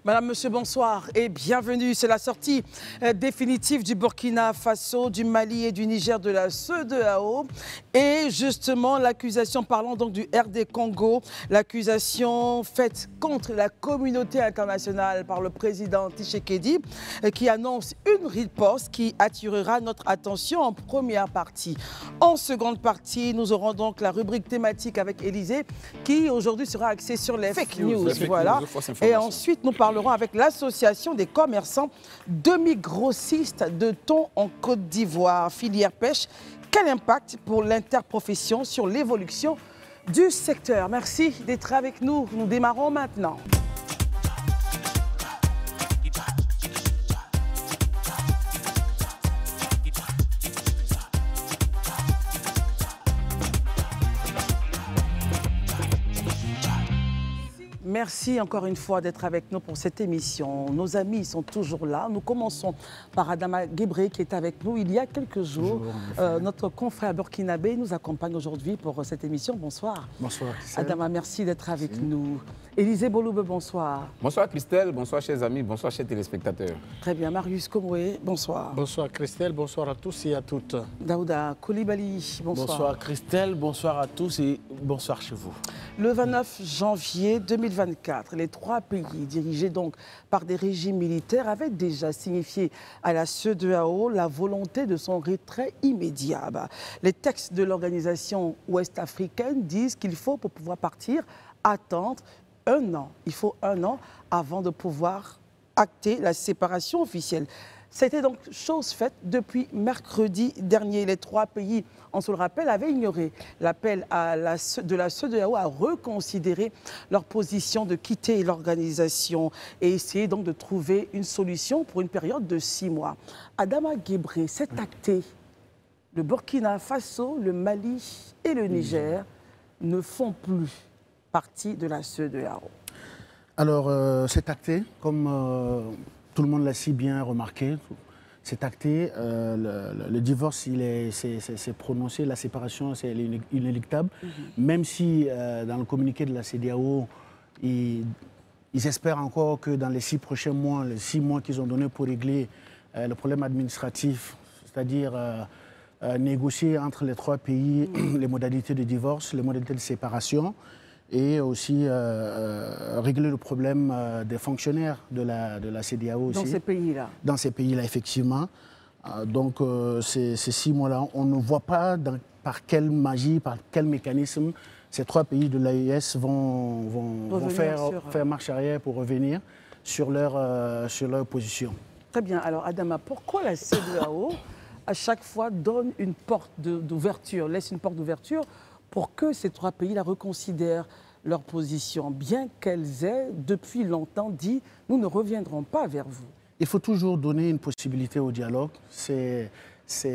Madame, Monsieur, bonsoir et bienvenue. C'est la sortie définitive du Burkina Faso, du Mali et du Niger de la CEDEAO. Et justement, l'accusation parlant donc du RD Congo, l'accusation faite contre la communauté internationale par le président Tshisekedi, qui annonce une riposte qui attirera notre attention en première partie. En seconde partie, nous aurons donc la rubrique thématique avec Élysée, qui aujourd'hui sera axée sur les fake news. Voilà. Et ensuite, nous parlerons avec l'association des commerçants demi-grossistes de thon en Côte d'Ivoire, filière pêche. Quel impact pour l'interprofession sur l'évolution du secteur? Merci d'être avec nous. Nous démarrons maintenant. Merci encore une fois d'être avec nous pour cette émission. Nos amis sont toujours là. Nous commençons par Adama Guébré qui est avec nous il y a quelques jours. Notre confrère burkinabé nous accompagne aujourd'hui pour cette émission. Bonsoir. Bonsoir. Adama, merci d'être avec nous. Élysée Boloube, bonsoir. Bonsoir Christelle, bonsoir chers amis, bonsoir chers téléspectateurs. Très bien. Marius Komoué, bonsoir. Bonsoir Christelle, bonsoir à tous et à toutes. Daouda Koulibaly, bonsoir. Bonsoir Christelle, bonsoir à tous et bonsoir chez vous. Le 29 janvier 2024, les trois pays dirigés donc par des régimes militaires avaient déjà signifié à la CEDEAO la volonté de son retrait immédiat. Les textes de l'organisation ouest-africaine disent qu'il faut, pour pouvoir partir, attendre 1 an. Il faut 1 an avant de pouvoir acter la séparation officielle. C'était donc chose faite depuis mercredi dernier. Les trois pays, on se le rappelle, avaient ignoré l'appel de la CEDEAO à reconsidérer leur position de quitter l'organisation et essayer donc de trouver une solution pour une période de 6 mois. Adama Guébré, c'est acté. Le Burkina Faso, le Mali et le Niger ne font plus partie de la CEDEAO. Alors, c'est acté, comme tout le monde l'a si bien remarqué. C'est acté, le divorce, c'est prononcé, la séparation, c'est inéluctable. Même si, dans le communiqué de la CEDEAO, ils espèrent encore que dans les 6 prochains mois, les 6 mois qu'ils ont donnés pour régler le problème administratif, c'est-à-dire négocier entre les 3 pays les modalités de divorce, les modalités de séparation, et aussi régler le problème des fonctionnaires de la CEDEAO aussi. Dans ces pays-là. Dans ces pays-là, effectivement. Donc, ces 6 mois-là, on ne voit pas par quelle magie, par quel mécanisme ces 3 pays de l'AES vont faire marche arrière pour revenir sur leur position. Très bien. Alors, Adama, pourquoi la CEDEAO, à chaque fois, donne une porte d'ouverture, laisse une porte d'ouverture pour que ces 3 pays la reconsidèrent leur position, bien qu'elles aient depuis longtemps dit « nous ne reviendrons pas vers vous ». Il faut toujours donner une possibilité au dialogue. C'est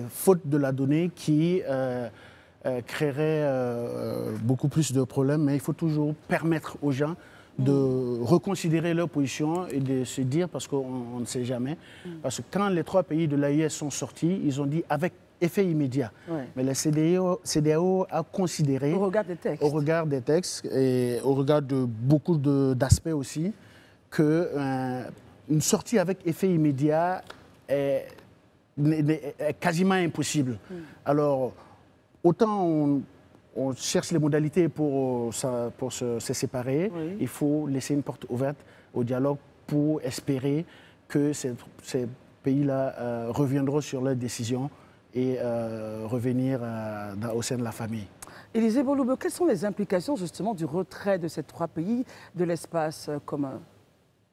faute de la donner qui créerait beaucoup plus de problèmes, mais il faut toujours permettre aux gens de reconsidérer leur position et de se dire, parce qu'on ne sait jamais, parce que quand les 3 pays de l'AES sont sortis, ils ont dit avec effet immédiat. Ouais. Mais la CEDEAO a considéré, au regard des textes et au regard de beaucoup d'aspects aussi, qu'une sortie avec effet immédiat est quasiment impossible. Alors, autant on cherche les modalités pour se séparer, il faut laisser une porte ouverte au dialogue pour espérer que ces pays-là reviendront sur leurs décisions et revenir au sein de la famille. Élysée Boloube, quelles sont les implications justement du retrait de ces 3 pays de l'espace commun?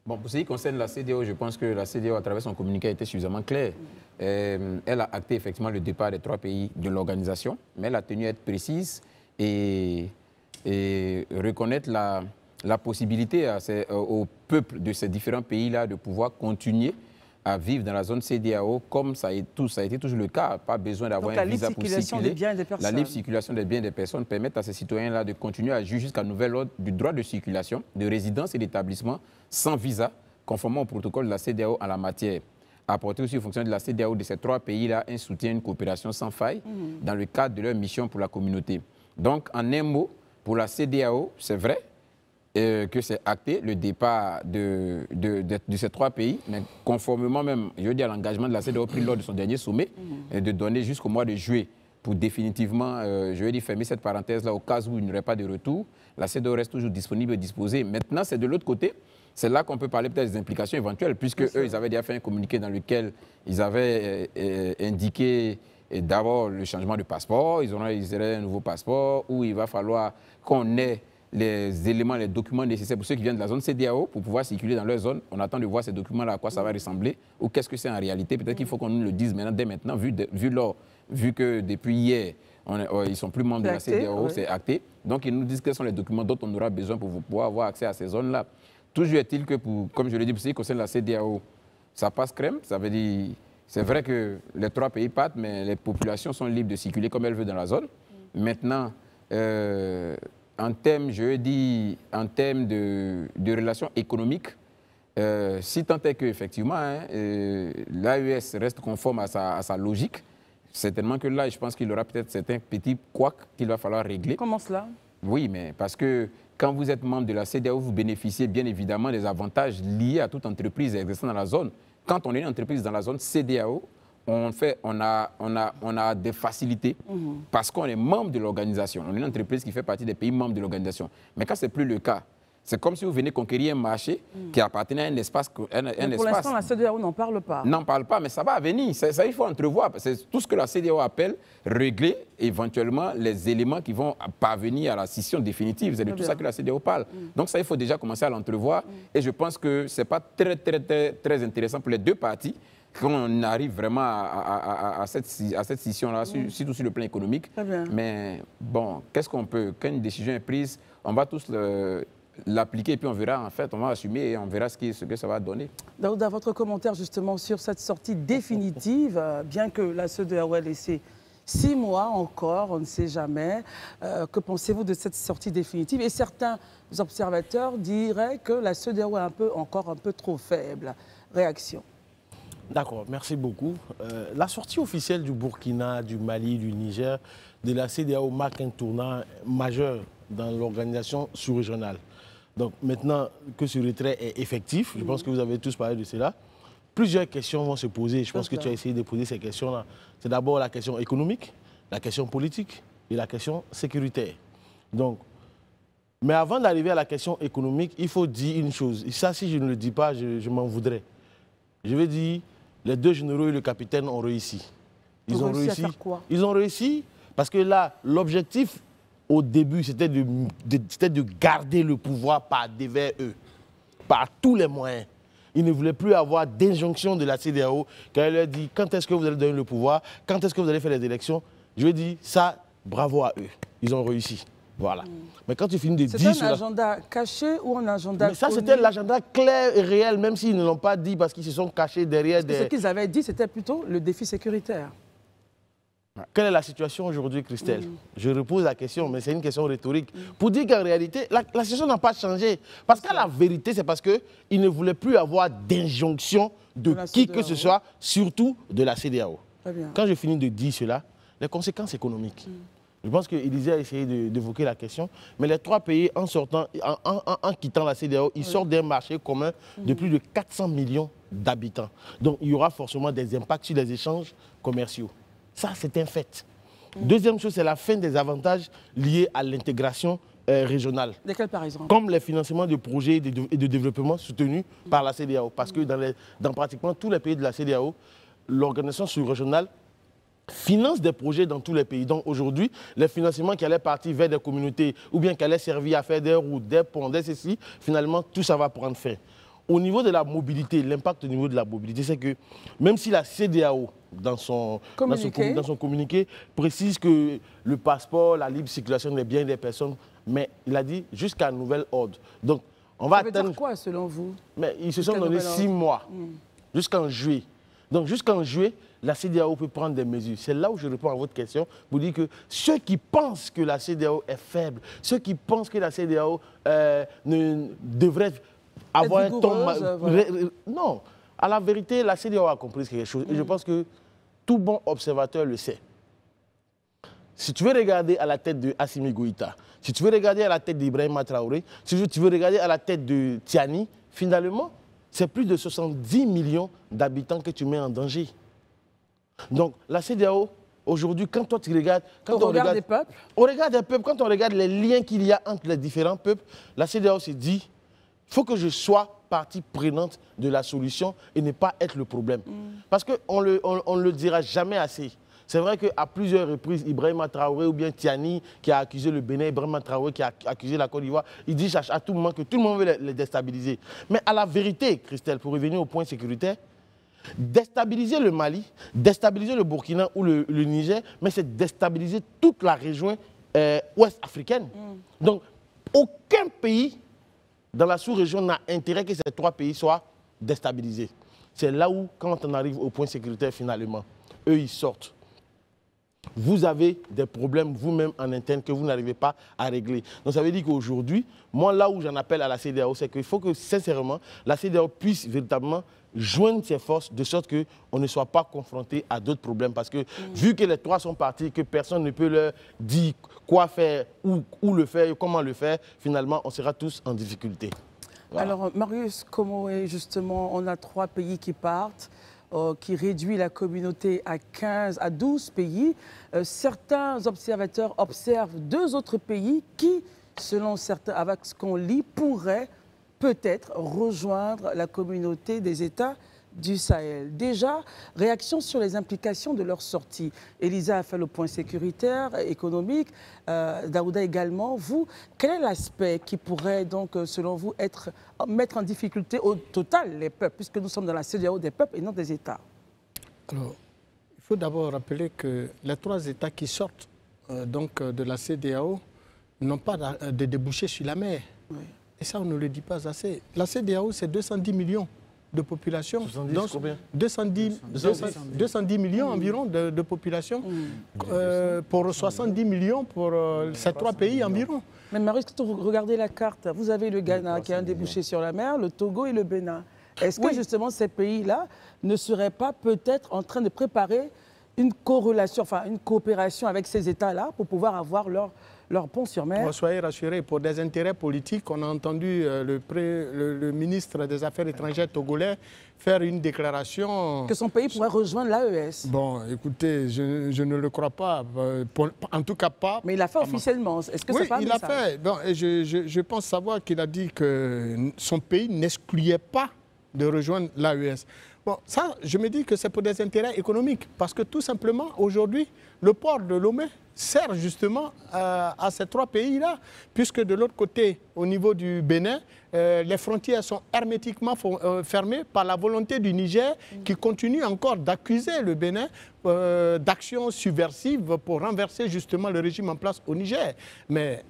Bon, pour ce qui concerne la CEDEAO, je pense que la CEDEAO, à travers son communiqué, a été suffisamment claire. Elle a acté effectivement le départ des 3 pays de l'organisation, mais elle a tenu à être précise et reconnaître la possibilité au peuple de ces différents pays-là de pouvoir continuer à vivre dans la zone CEDEAO comme ça a été toujours le cas. Pas besoin d'avoir un visa pour circuler. La libre circulation des biens et des personnes permet à ces citoyens-là de continuer à jouir jusqu'à nouvel ordre du droit de circulation, de résidence et d'établissement sans visa, conformément au protocole de la CEDEAO en la matière. Apporter aussi aux fonctionnaires de la CEDEAO de ces 3 pays-là un soutien, une coopération sans faille dans le cadre de leur mission pour la communauté. Donc, en un mot, pour la CEDEAO, c'est vrai, que c'est acté le départ de ces 3 pays, mais conformément même, je veux dire, à l'engagement de la CEDEAO pris lors de son dernier sommet, de donner jusqu'au mois de juillet pour définitivement, je veux dire, fermer cette parenthèse-là au cas où il n'y aurait pas de retour. La CEDEAO reste toujours disponible et disposée. Maintenant, c'est de l'autre côté. C'est là qu'on peut parler peut-être des implications éventuelles, puisque eux, ils avaient déjà fait un communiqué dans lequel ils avaient indiqué d'abord le changement de passeport. Ils auraient un nouveau passeport où il va falloir qu'on ait les éléments, les documents nécessaires pour ceux qui viennent de la zone CEDEAO pour pouvoir circuler dans leur zone. On attend de voir ces documents-là, à quoi ça va ressembler ou qu'est-ce que c'est en réalité. Peut-être qu'il faut qu'on nous le dise maintenant, dès maintenant, vu que depuis hier, ils ne sont plus membres de la CEDEAO, c'est acté. Donc, ils nous disent quels sont les documents dont on aura besoin pour pouvoir avoir accès à ces zones-là. Toujours est-il que, comme je l'ai dit, pour ce qui concerne la CEDEAO, ça passe crème. Ça veut dire, c'est vrai que les 3 pays partent, mais les populations sont libres de circuler comme elles veulent dans la zone. Maintenant, en termes, je veux dire, en termes de relations économiques, si tant est qu'effectivement, l'AES reste conforme à sa logique, certainement que là, je pense qu'il aura peut-être certains petits couacs qu'il va falloir régler. Comment cela? Oui, mais parce que quand vous êtes membre de la CEDEAO, vous bénéficiez bien évidemment des avantages liés à toute entreprise existant dans la zone. Quand on est une entreprise dans la zone CEDEAO, on a des facilités parce qu'on est membre de l'organisation. On est une entreprise qui fait partie des pays membres de l'organisation. Mais quand ce n'est plus le cas, c'est comme si vous venez conquérir un marché qui appartenait à un espace. Pour l'instant, la CEDEAO n'en parle pas. N'en parle pas, mais ça va venir. Ça, il faut entrevoir. C'est tout ce que la CEDEAO appelle régler éventuellement les éléments qui vont parvenir à la scission définitive. C'est de tout ça que la CEDEAO parle. Donc ça, il faut déjà commencer à l'entrevoir. Et je pense que ce n'est pas très intéressant pour les 2 parties qu'on arrive vraiment à cette scission-là, surtout sur le plan économique. Mais bon, qu'est-ce qu'on peut? Quand une décision est prise, on va tous l'appliquer et puis on verra, en fait, on va assumer et on verra ce que ça va donner. Daouda, votre commentaire justement sur cette sortie définitive, bien que la CEDEAO ait laissé 6 mois encore, on ne sait jamais. Que pensez-vous de cette sortie définitive? Et certains observateurs diraient que la CEDEAO est encore un peu trop faible. Réaction? D'accord, merci beaucoup. La sortie officielle du Burkina, du Mali, du Niger, de la CEDEAO marque un tournant majeur dans l'organisation sous-régionale. Donc maintenant que ce retrait est effectif, je pense que vous avez tous parlé de cela, plusieurs questions vont se poser. Je pense que tu as essayé de poser ces questions-là. C'est d'abord la question économique, la question politique et la question sécuritaire. Donc, mais avant d'arriver à la question économique, il faut dire une chose. Et ça, si je ne le dis pas, je m'en voudrais. Je vais dire, les 2 généraux et le capitaine ont réussi. Ils ont réussi à faire quoi? Ils ont réussi parce que là, l'objectif au début, c'était de garder le pouvoir devers eux, par tous les moyens. Ils ne voulaient plus avoir d'injonction de la CEDEAO quand elle leur dit quand est-ce que vous allez donner le pouvoir, quand est-ce que vous allez faire les élections. Je veux dire, ça, bravo à eux. Ils ont réussi. Voilà. Mais quand tu finis de dire... C'est un agenda caché ou un agenda... Mais ça, c'était l'agenda clair et réel, même s'ils ne l'ont pas dit parce qu'ils se sont cachés derrière des... Ce qu'ils avaient dit, c'était plutôt le défi sécuritaire. Quelle est la situation aujourd'hui, Christelle? Je repose la question, mais c'est une question rhétorique. Pour dire qu'en réalité, la situation n'a pas changé. Parce qu'à la vérité, c'est parce qu'ils ne voulaient plus avoir d'injonction de qui que ce soit, surtout de la CEDEAO. Quand je finis de dire cela, les conséquences économiques. Je pense qu'Élysée a essayé d'évoquer la question, mais les 3 pays, en quittant la CEDEAO, ils sortent d'un marché commun de plus de 400 millions d'habitants. Donc il y aura forcément des impacts sur les échanges commerciaux. Ça, c'est un fait. Deuxième chose, c'est la fin des avantages liés à l'intégration régionale. Lesquels, par exemple? Comme les financements de projets et de développement soutenus par la CEDEAO. Parce que dans pratiquement tous les pays de la CEDEAO, l'organisation sous-régionale finance des projets dans tous les pays. Donc aujourd'hui, les financements qui allaient partir vers des communautés ou bien qui allaient servir à faire des routes, des ponts, des ceci, finalement, tout ça va prendre fin. Au niveau de la mobilité, l'impact au niveau de la mobilité, c'est que même si la CEDEAO, dans son communiqué, précise que le passeport, la libre circulation des biens et des personnes, mais il a dit jusqu'à nouvel ordre. Donc, on va atteindre... Ça veut dire quoi, selon vous? Mais ils se sont donné 6 mois, jusqu'en juillet. Donc, jusqu'en juillet, la CEDEAO peut prendre des mesures. C'est là où je réponds à votre question pour dire que ceux qui pensent que la CEDEAO est faible, ceux qui pensent que la CEDEAO devrait avoir un ton... Voilà. Non, à la vérité, la CEDEAO a compris quelque chose. Et je pense que tout bon observateur le sait. Si tu veux regarder à la tête de Assimi Goïta, si tu veux regarder à la tête d'Ibrahima Traoré, si tu veux regarder à la tête de Tiani, finalement, c'est plus de 70 millions d'habitants que tu mets en danger. Donc, la CEDEAO, aujourd'hui, quand toi tu regardes... Quand on regarde les peuples. On regarde les peuples. Quand on regarde les liens qu'il y a entre les différents peuples, la CEDEAO s'est dit, il faut que je sois partie prenante de la solution et ne pas être le problème. Parce qu'on ne le dira jamais assez. C'est vrai qu'à plusieurs reprises, Ibrahima Traoré ou bien Tiani qui a accusé le Bénin, Ibrahima Traoré qui a accusé la Côte d'Ivoire, il dit à tout moment que tout le monde veut les déstabiliser. Mais à la vérité, Christelle, pour revenir au point sécuritaire, déstabiliser le Mali, déstabiliser le Burkina ou le Niger, mais c'est déstabiliser toute la région ouest africaine. Donc, aucun pays dans la sous-région n'a intérêt que ces 3 pays soient déstabilisés. C'est là où, quand on arrive au point sécuritaire finalement, eux, ils sortent. Vous avez des problèmes vous-même en interne que vous n'arrivez pas à régler. Donc ça veut dire qu'aujourd'hui, moi là où j'en appelle à la CEDEAO, c'est qu'il faut que sincèrement, la CEDEAO puisse véritablement joindre ses forces de sorte qu'on ne soit pas confronté à d'autres problèmes. Parce que vu que les 3 sont partis, que personne ne peut leur dire quoi faire, où le faire, comment le faire, finalement on sera tous en difficulté. Voilà. Alors Marius, comment est justement, on a 3 pays qui partent, qui réduit la communauté à 15 à 12 pays. Certains observateurs observent 2 autres pays qui, selon certains, avec ce qu'on lit, pourraient peut-être rejoindre la communauté des États du Sahel. Déjà, réaction sur les implications de leur sortie. Elisa a fait le point sécuritaire, économique, Daouda également. Vous, quel est l'aspect qui pourrait donc, selon vous, mettre en difficulté au total les peuples, puisque nous sommes dans la CEDEAO des peuples et non des États? Alors, il faut d'abord rappeler que les 3 États qui sortent donc, de la CEDEAO n'ont pas de débouchés sur la mer. Oui. Et ça, on ne le dit pas assez. La CEDEAO, c'est 210 millions de population. 70, donc, combien 210 millions environ de population pour 70 millions pour ces 3 pays environ. Mais Marius, quand vous regardez la carte, vous avez le Ghana qui a un débouché sur la mer, le Togo et le Bénin. Est-ce que justement ces pays-là ne seraient pas peut-être en train de préparer une corrélation, enfin une coopération avec ces États-là pour pouvoir avoir leur pont sur mer? Soyez rassurés, pour des intérêts politiques, on a entendu le ministre des Affaires étrangères togolais faire une déclaration... Que son pays pourrait rejoindre l'AES. Bon, écoutez, je ne le crois pas, en tout cas pas... Mais il l'a fait officiellement, est-ce que oui, c'est pas un il message? l'a fait. Bon, et je pense savoir qu'il a dit que son pays n'excluait pas de rejoindre l'AES. Bon, ça, je me dis que c'est pour des intérêts économiques, parce que tout simplement, aujourd'hui, le port de Lomé sert justement à ces 3 pays-là, puisque de l'autre côté, au niveau du Bénin, les frontières sont hermétiquement fermées par la volonté du Niger, qui continue encore d'accuser le Bénin d'actions subversives pour renverser justement le régime en place au Niger. Mais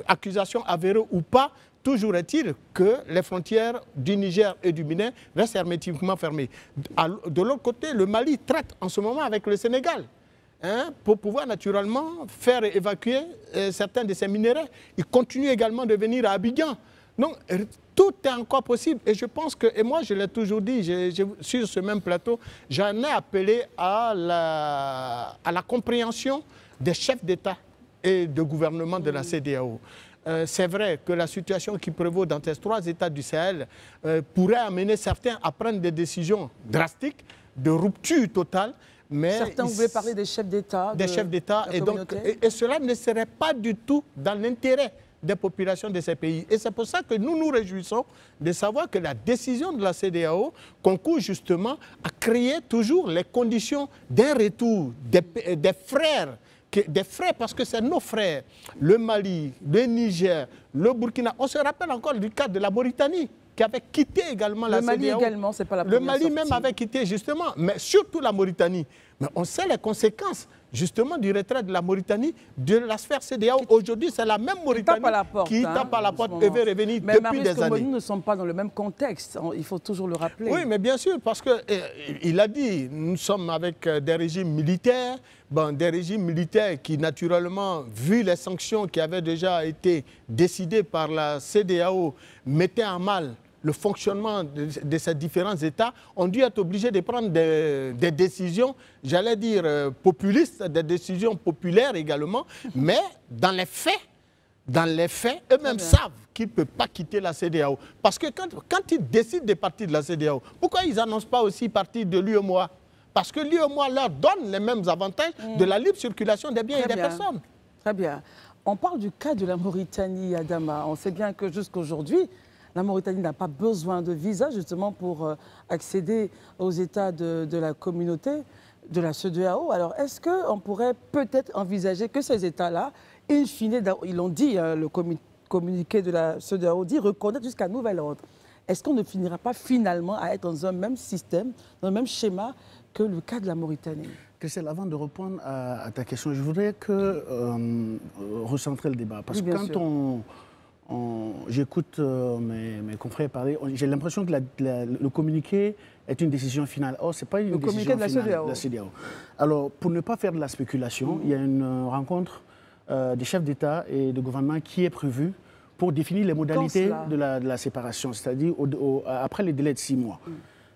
accusation avérée ou pas, toujours est-il que les frontières du Niger et du Bénin restent hermétiquement fermées. De l'autre côté, le Mali traite en ce moment avec le Sénégal pour pouvoir naturellement faire évacuer certains de ces minéraux. Ils continuent également de venir à Abidjan. Donc, tout est encore possible. Et je pense que, et moi je l'ai toujours dit, sur ce même plateau, j'en ai appelé à la compréhension des chefs d'État et de gouvernement de la CEDEAO. C'est vrai que la situation qui prévaut dans ces 3 États du Sahel pourrait amener certains à prendre des décisions drastiques, de rupture totale. Mais certains voulaient parler des chefs d'État. Des chefs d'État. Et cela ne serait pas du tout dans l'intérêt des populations de ces pays. Et c'est pour ça que nous nous réjouissons de savoir que la décision de la CEDEAO concourt justement à créer toujours les conditions d'un retour des frères. Des frères, parce que c'est nos frères, le Mali, le Niger, le Burkina. On se rappelle encore du cas de la Mauritanie, qui avait quitté également la CEDEAO. Le Mali également, c'est pas la première Le Mali sortie. même avait quitté justement, mais surtout la Mauritanie. Mais on sait les conséquences justement du retrait de la Mauritanie de la sphère CEDEAO. Aujourd'hui, c'est la même Mauritanie qui tape à la porte et veut revenir depuis des années. Mais nous ne sommes pas dans le même contexte, il faut toujours le rappeler. Oui, mais bien sûr, parce qu'il a dit, nous sommes avec des régimes militaires, des régimes militaires qui, naturellement, vu les sanctions qui avaient déjà été décidées par la CEDEAO, mettaient en mal le fonctionnement de ces différents États, ont dû être obligés de prendre des décisions, j'allais dire populistes, des décisions populaires également, mais dans les faits, eux-mêmes savent qu'ils ne peuvent pas quitter la CEDEAO. Parce que quand ils décident de partir de la CEDEAO, pourquoi ils n'annoncent pas aussi partir de l'UEMOA? Parce que l'UEMOA leur donne les mêmes avantages de la libre circulation des biens et des personnes. Très bien. On parle du cas de la Mauritanie, Adama. On sait bien que jusqu'aujourd'hui, la Mauritanie n'a pas besoin de visa justement pour accéder aux États de la communauté, de la CEDEAO. Alors, est-ce qu'on pourrait peut-être envisager que ces États-là, in fine, ils l'ont dit, hein, le communiqué de la CEDEAO dit, reconnaître jusqu'à nouvel ordre. Est-ce qu'on ne finira pas finalement à être dans un même système, dans le même schéma que le cas de la Mauritanie? Christelle, avant de répondre à ta question, je voudrais recentrer le débat. Parce que quand j'écoute mes confrères parler, j'ai l'impression que le communiqué est une décision finale. Or, ce n'est pas une décision finale de la CEDEAO. Alors, pour ne pas faire de la spéculation, il y a une rencontre des chefs d'État et de gouvernement qui est prévue pour définir les modalités de la séparation, c'est-à-dire après les délais de 6 mois.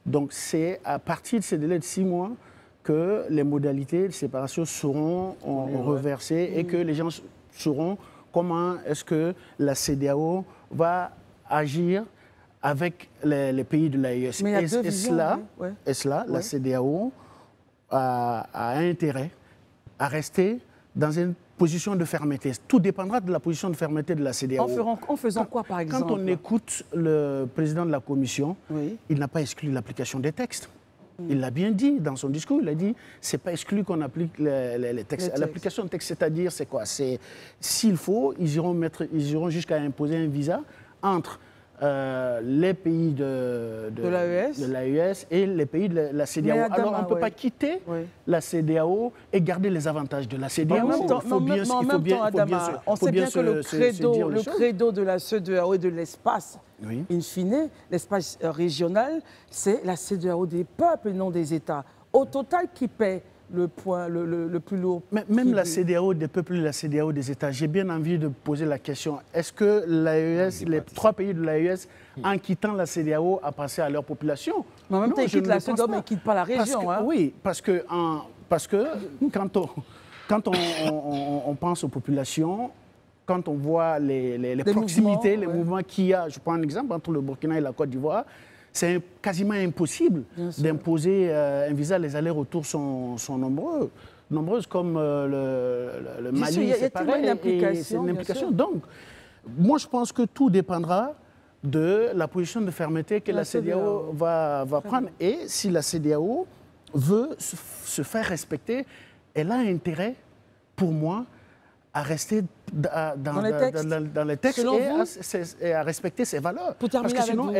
Donc, c'est à partir de ces délais de 6 mois que les modalités de séparation seront reversées et que les gens sauront comment est-ce que la CEDEAO va agir avec les pays de l'AES. Et cela, la CEDEAO a intérêt à rester dans une position de fermeté. Tout dépendra de la position de fermeté de la CEDEAO. En faisant quoi, par exemple? Quand on écoute le président de la Commission, il n'a pas exclu l'application des textes. Il l'a bien dit dans son discours, il a dit c'est pas exclu qu'on applique les textes. L'application de texte, c'est-à-dire, c'est quoi? C'est s'il faut, ils iront jusqu'à imposer un visa entre les pays de l'AES et les pays de la CEDEAO. Alors, on ne peut pas quitter la CEDEAO et garder les avantages de la CEDEAO. On sait bien que le credo de la CEDEAO et de l'espace, in fine, l'espace régional, c'est la CEDEAO des peuples et non des États. Au total, qui paie le point le plus lourd? Même la CEDEAO des peuples et la CEDEAO des États, j'ai bien envie de poser la question. Est-ce que l'AES, les 3 pays de l'AES, en quittant la CEDEAO, a passé à leur population? Mais en même temps, ils quittent la CEDEAO, mais ils ne quittent pas la région. Oui, parce que quand on pense aux populations, quand on voit les proximités, les mouvements qu'il y a, je prends un exemple, entre le Burkina et la Côte d'Ivoire, c'est quasiment impossible d'imposer un visa. Les allers-retours sont nombreuses, comme le Mali, c'est pareil, c'est une implication. Donc, moi, je pense que tout dépendra de la position de fermeté que la CEDEAO va prendre. Et si la CEDEAO veut se faire respecter, elle a intérêt, pour moi, à rester dans les textes et à respecter ses valeurs. Parce que sinon,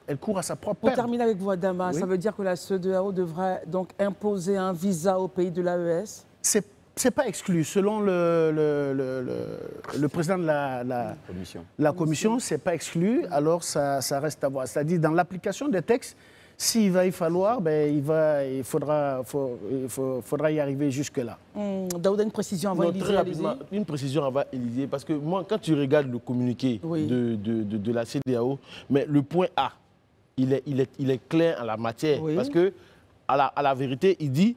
elle court à sa propre perte. Pour terminer avec vous, Adama, ça veut dire que la CEDEAO devrait donc imposer un visa aux pays de l'AES? C'est pas exclu. Selon le président de la commission, c'est pas exclu. Alors ça reste à voir. C'est-à-dire dans l'application des textes, s'il va y falloir, il faudra y arriver jusque-là. Daouda, une précision avant Élysée. Une précision avant Élysée, parce que moi, quand tu regardes le communiqué de la CEDEAO, mais le point A, il est clair en la matière. Parce que, à la vérité, il dit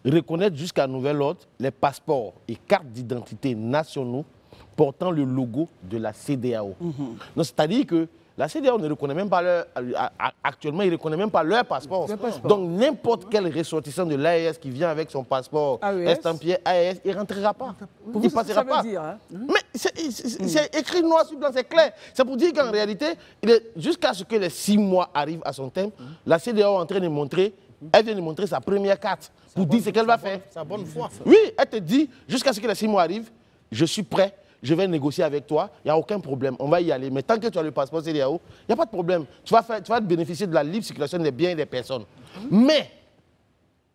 reconnaître jusqu'à nouvel ordre les passeports et cartes d'identité nationaux portant le logo de la CEDEAO. Donc, c'est-à-dire que la CEDEAO ne reconnaît même pas actuellement, il ne reconnaît même pas leur passeport. Donc, n'importe quel ressortissant de l'AES qui vient avec son passeport estampillé AES, il ne rentrera pas. Il ne passera pas. Mais c'est écrit noir sur blanc, c'est clair. C'est pour dire qu'en réalité, jusqu'à ce que les 6 mois arrivent à son terme, la CEDEAO est en train de montrer, elle vient de montrer sa première carte pour dire ce qu'elle va faire. C'est bonne foi. Oui, elle te dit, jusqu'à ce que les 6 mois arrivent, je suis prêt. Je vais négocier avec toi, il n'y a aucun problème, on va y aller. Mais tant que tu as le passeport CEDEAO, il n'y a pas de problème. Tu vas bénéficier de la libre circulation des biens et des personnes. Mais,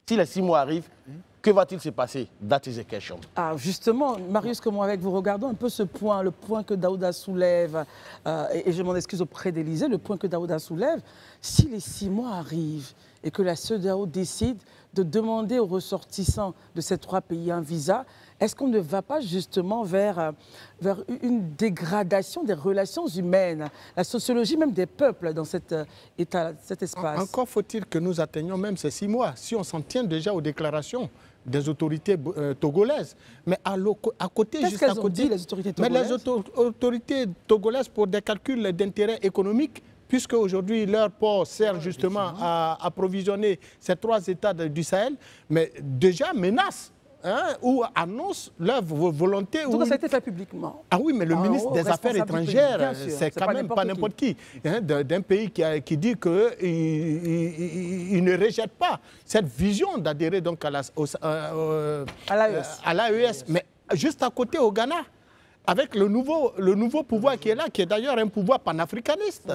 si les 6 mois arrivent, que va-t-il se passer? That is a question. Justement, Marius, comme avec vous, regardons un peu ce point, le point que Daouda soulève, et je m'en excuse auprès d'Élysée, le point que Daouda soulève. Si les 6 mois arrivent et que la CEDEAO décide de demander aux ressortissants de ces 3 pays un visa, est-ce qu'on ne va pas justement vers une dégradation des relations humaines, la sociologie même des peuples dans cet espace? Encore faut-il que nous atteignions même ces 6 mois. Si on s'en tient déjà aux déclarations des autorités togolaises. Mais à côté, Qu'est-ce juste à qu'elles ont côté, dit, les autorités mais les togolaises? autorités togolaises, pour des calculs d'intérêt économique, puisque aujourd'hui leur port sert justement à approvisionner ces 3 États du Sahel, mais déjà menacent. Ou annoncent leur volonté. Donc ça a été fait publiquement. Ah oui, mais le ministre des Affaires étrangères, c'est quand même pas n'importe qui. D'un pays qui dit qu'il ne rejette pas cette vision d'adhérer donc à l'AES. Mais juste à côté, au Ghana, avec le nouveau pouvoir qui est là, qui est d'ailleurs un pouvoir panafricaniste.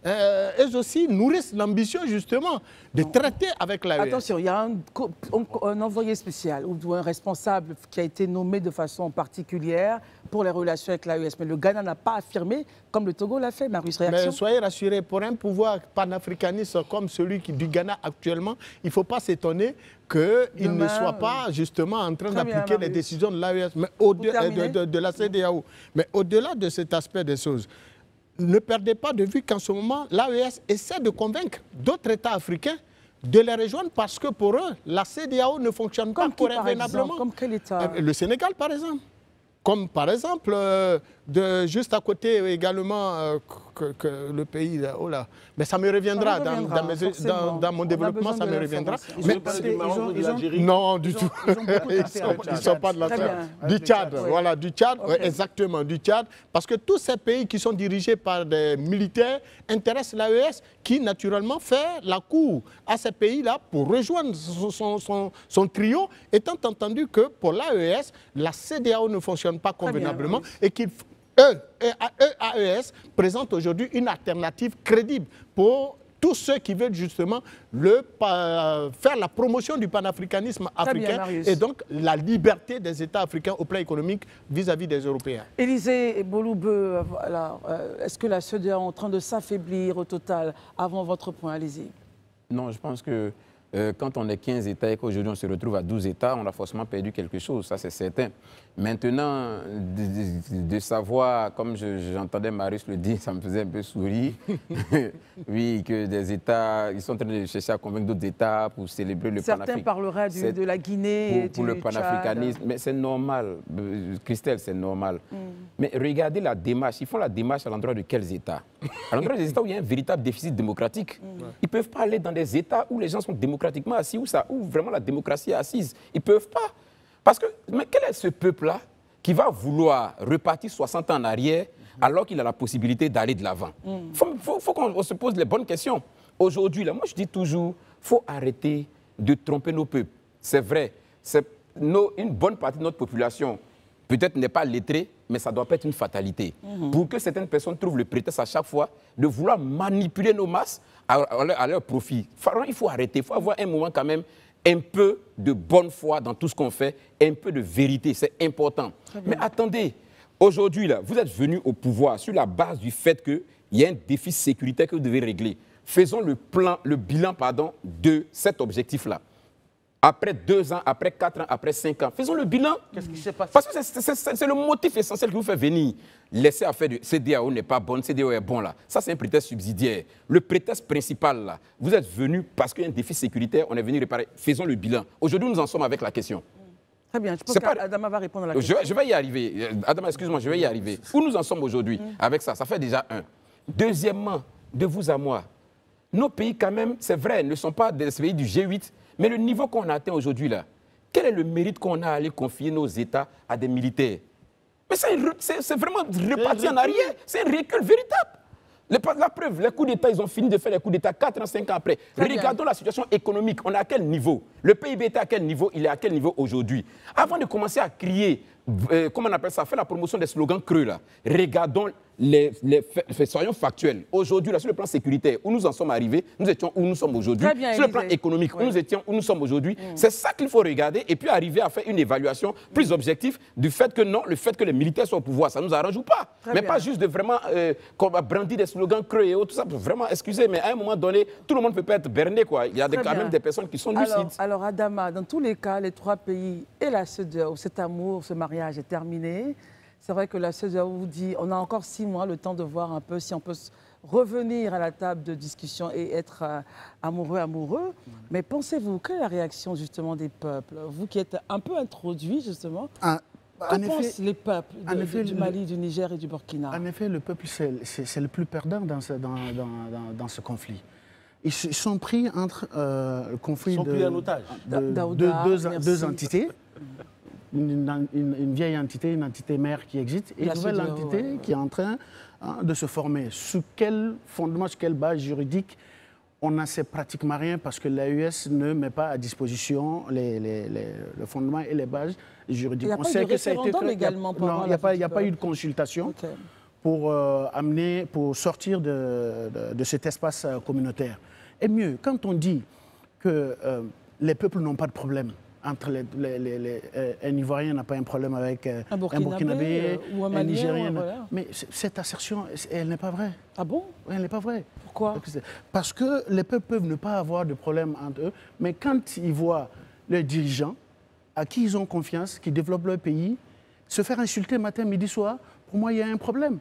Eux aussi nourrissent l'ambition justement de traiter avec l'AES. Attention, il y a un envoyé spécial ou un responsable qui a été nommé de façon particulière pour les relations avec l'AES. Mais le Ghana n'a pas affirmé comme le Togo l'a fait. Marius, réaction? Mais soyez rassurés, pour un pouvoir panafricaniste comme celui du Ghana actuellement, il ne faut pas s'étonner qu'il ne soit pas justement en train d'appliquer les décisions de l'AES, de la CEDEAO. Mais au-delà de cet aspect des choses, ne perdez pas de vue qu'en ce moment, l'AES essaie de convaincre d'autres États africains de les rejoindre parce que pour eux, la CEDEAO ne fonctionne pas convenablement. Comme quel État? Le Sénégal, par exemple. Comme par exemple, juste à côté également, que le pays, oh là, mais ça me reviendra, dans mon développement, ça me reviendra. Mais non, du tout. Ils ne sont pas de la terre. Du Tchad, voilà, du Tchad, exactement, du Tchad. Parce que tous ces pays qui sont dirigés par des militaires intéressent l'AES qui, naturellement, fait la cour à ces pays-là pour rejoindre son trio, étant entendu que pour l'AES, la CEDEAO ne fonctionne pas convenablement et qu'il EAES présente aujourd'hui une alternative crédible pour tous ceux qui veulent justement faire la promotion du panafricanisme africain et donc la liberté des États africains au plan économique vis-à-vis des Européens. Élisée Boloubeu, est-ce que la CEDEAO est en train de s'affaiblir au total avant votre point? Allez-y. Non, je pense que quand on est 15 États et qu'aujourd'hui on se retrouve à 12 États, on a forcément perdu quelque chose, ça c'est certain. Maintenant, de savoir, comme j'entendais Marius le dire, ça me faisait un peu sourire, oui, que des États, ils sont en train de chercher à convaincre d'autres États pour célébrer le panafricanisme. Certains parleraient de la Guinée, pour le panafricanisme, mais c'est normal, Christelle, c'est normal. Mais regardez la démarche, ils font la démarche à l'endroit de quels États? À l'endroit des États où il y a un véritable déficit démocratique. Ils ne peuvent pas aller dans des États où les gens sont démocratiquement assis, où vraiment la démocratie est assise. Ils ne peuvent pas. Parce que, mais quel est ce peuple-là qui va vouloir repartir 60 ans en arrière alors qu'il a la possibilité d'aller de l'avant? Faut qu'on se pose les bonnes questions. Aujourd'hui, moi je dis toujours, il faut arrêter de tromper nos peuples. C'est vrai, une bonne partie de notre population peut-être n'est pas lettrée, mais ça ne doit pas être une fatalité. Pour que certaines personnes trouvent le prétexte à chaque fois de vouloir manipuler nos masses à leur profit. Il faut arrêter, il faut avoir un moment quand même un peu de bonne foi dans tout ce qu'on fait, un peu de vérité, c'est important. Mais attendez, aujourd'hui, vous êtes venus au pouvoir sur la base du fait qu'il y a un défi sécuritaire que vous devez régler. Faisons le bilan de cet objectif-là. Après 2 ans, après 4 ans, après 5 ans, faisons le bilan. Qu'est-ce qui s'est passé? Parce que c'est le motif essentiel qui vous fait venir. Laisser affaire de CEDEAO n'est pas bonne, CEDEAO est bon là. Ça, c'est un prétexte subsidiaire. Le prétexte principal là, vous êtes venus parce qu'il y a un défi sécuritaire, on est venu réparer. Faisons le bilan. Aujourd'hui, nous en sommes avec la question. Très bien, je pense qu'Adama va répondre à la question. Je vais y arriver. Adama, excuse-moi, je vais y arriver. Où nous en sommes aujourd'hui avec ça? Ça fait déjà 1. Deuxièmement, de vous à moi, nos pays quand même, c'est vrai, ne sont pas des pays du G8, mais le niveau qu'on a atteint aujourd'hui là, quel est le mérite qu'on a à aller confier nos États à des militaires? Mais c'est vraiment reparti en arrière, c'est un recul véritable. La preuve, les coups d'État, ils ont fini de faire les coups d'État 4 ans, 5 ans après. Regardons la situation économique, on est à quel niveau? Le PIB était à quel niveau? Il est à quel niveau aujourd'hui? Avant de commencer à crier, comment on appelle ça, faire la promotion des slogans creux là, regardons soyons factuels. Aujourd'hui, sur le plan sécuritaire, où nous en sommes arrivés, nous étions où nous sommes aujourd'hui. Sur le plan économique, où nous étions où nous sommes aujourd'hui. C'est ça qu'il faut regarder et puis arriver à faire une évaluation plus objective du fait que non, le fait que les militaires soient au pouvoir, ça nous arrange ou pas. Mais pas juste de vraiment brandir des slogans creux et autres, tout ça. Vraiment, excusez, mais à un moment donné, tout le monde ne peut pas être berné, quoi. Il y a quand même des personnes qui sont lucides. Alors, Adama, dans tous les cas, les trois pays et la CEDEAO, cet amour, ce mariage est terminé. C'est vrai que la CEDEAO vous dit on a encore 6 mois, le temps de voir un peu si on peut revenir à la table de discussion et être amoureux. Mais pensez-vous, quelle est la réaction justement des peuples? Vous qui êtes un peu introduit justement, que pensent les peuples du Mali, du Niger et du Burkina? En effet, le peuple, c'est le plus perdant dans ce conflit. Ils sont pris entre le conflit de deux entités. Une vieille entité, une entité mère qui existe, et une nouvelle entité qui est en train de se former. Sous quel fondement, sur quelle base juridique, on n'en sait pratiquement rien parce que l'AES ne met pas à disposition le fondement et les bases juridiques. On sait que ça a été également. Non, il n'y a pas eu de consultation pour sortir de cet espace communautaire. Et mieux, quand on dit que les peuples n'ont pas de problème, un Ivoirien n'a pas un problème avec un Burkinabé ou un Malien, Nigérien. Voilà. Mais cette assertion, elle n'est pas vraie. Ah bon? Elle n'est pas vraie. Pourquoi? Parce que les peuples peuvent ne pas avoir de problème entre eux, mais quand ils voient leurs dirigeants, à qui ils ont confiance, qui développent leur pays, se faire insulter matin, midi, soir, pour moi, il y a un problème.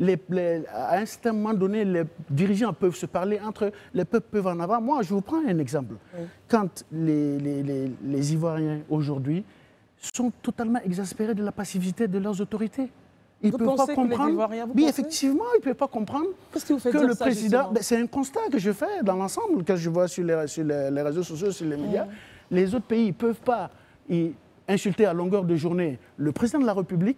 À un certain moment donné, les dirigeants peuvent se parler entre eux, les peuples peuvent en avoir. Moi, je vous prends un exemple. Quand les Ivoiriens, aujourd'hui, sont totalement exaspérés de la passivité de leurs autorités. Ils ne peuvent pas comprendre. Oui, effectivement, ils ne peuvent pas comprendre que le président... C'est un constat que je fais dans l'ensemble, que je vois sur les réseaux sociaux, sur les médias. Les autres pays ne peuvent pas insulter à longueur de journée le président de la République,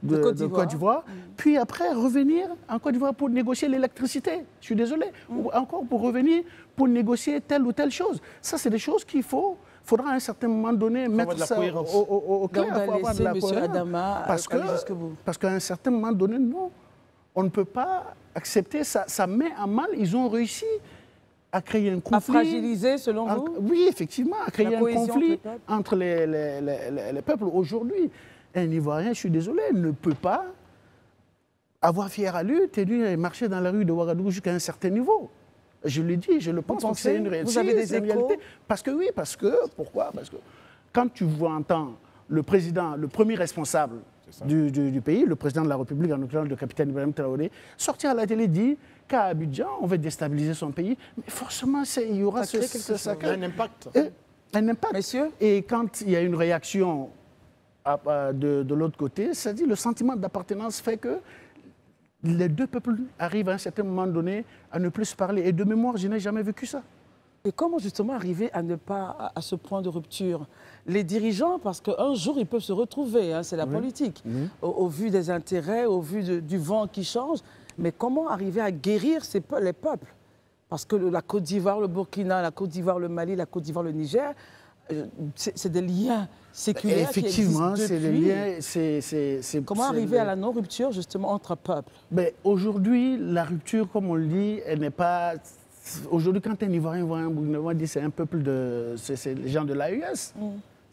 de Côte d'Ivoire, puis après revenir en Côte d'Ivoire pour négocier l'électricité. Je suis désolé. Ou encore pour revenir pour négocier telle ou telle chose. Ça, c'est des choses qu'il faudra à un certain moment donné mettre ça au clair. Il faut avoir de la cohérence. Parce qu'à un certain moment donné, non, on ne peut pas accepter ça. Ça met à mal. Ils ont réussi à créer un conflit. À fragiliser, selon vous? Oui, effectivement, à créer un conflit entre les peuples. Aujourd'hui, un Ivoirien, je suis désolé, ne peut pas avoir fière allure, tenir et marcher dans la rue de Ouagadougou jusqu'à un certain niveau. Je le dis, je le pense que c'est une réalité. Vous avez des échos? Pourquoi? Parce que quand tu entends le président, le premier responsable du pays, le président de la République, en l'occurrence le capitaine Ibrahim Traoré, sortir à la télé dire qu'à Abidjan, on va déstabiliser son pays, mais forcément, il y aura un impact. Un impact. Messieurs? Et quand il y a une réaction de l'autre côté, c'est-à-dire le sentiment d'appartenance fait que les deux peuples arrivent à un certain moment donné à ne plus se parler. Et de mémoire, je n'ai jamais vécu ça. Et comment justement arriver à ne pas à ce point de rupture? Les dirigeants, parce qu'un jour, ils peuvent se retrouver, hein, c'est la politique, au vu des intérêts, au vu du vent qui change. Mais comment arriver à guérir les peuples? Parce que la Côte d'Ivoire, le Burkina, la Côte d'Ivoire, le Mali, la Côte d'Ivoire, le Niger, c'est des liens séculaires. Effectivement, c'est des liens. Comment arriver à la non-rupture, justement, entre peuples? Aujourd'hui, la rupture, comme on le dit, elle n'est pas... Aujourd'hui, quand un Ivoirien voit un Burkinabé, on dit c'est un peuple de... C'est les gens de l'AES.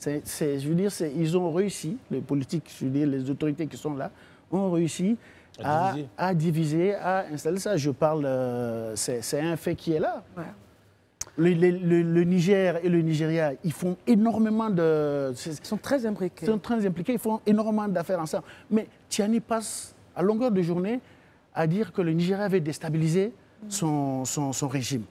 Je veux dire, ils ont réussi, les politiques, je veux dire, les autorités qui sont là, ont réussi à diviser, à installer ça. Je parle... c'est un fait qui est là. Ouais. Le Niger et le Nigeria, ils font énormément de... Ils sont très imbriqués. Ils sont très impliqués, ils font énormément d'affaires ensemble. Mais Tiani passe à longueur de journée à dire que le Nigeria avait déstabilisé son régime.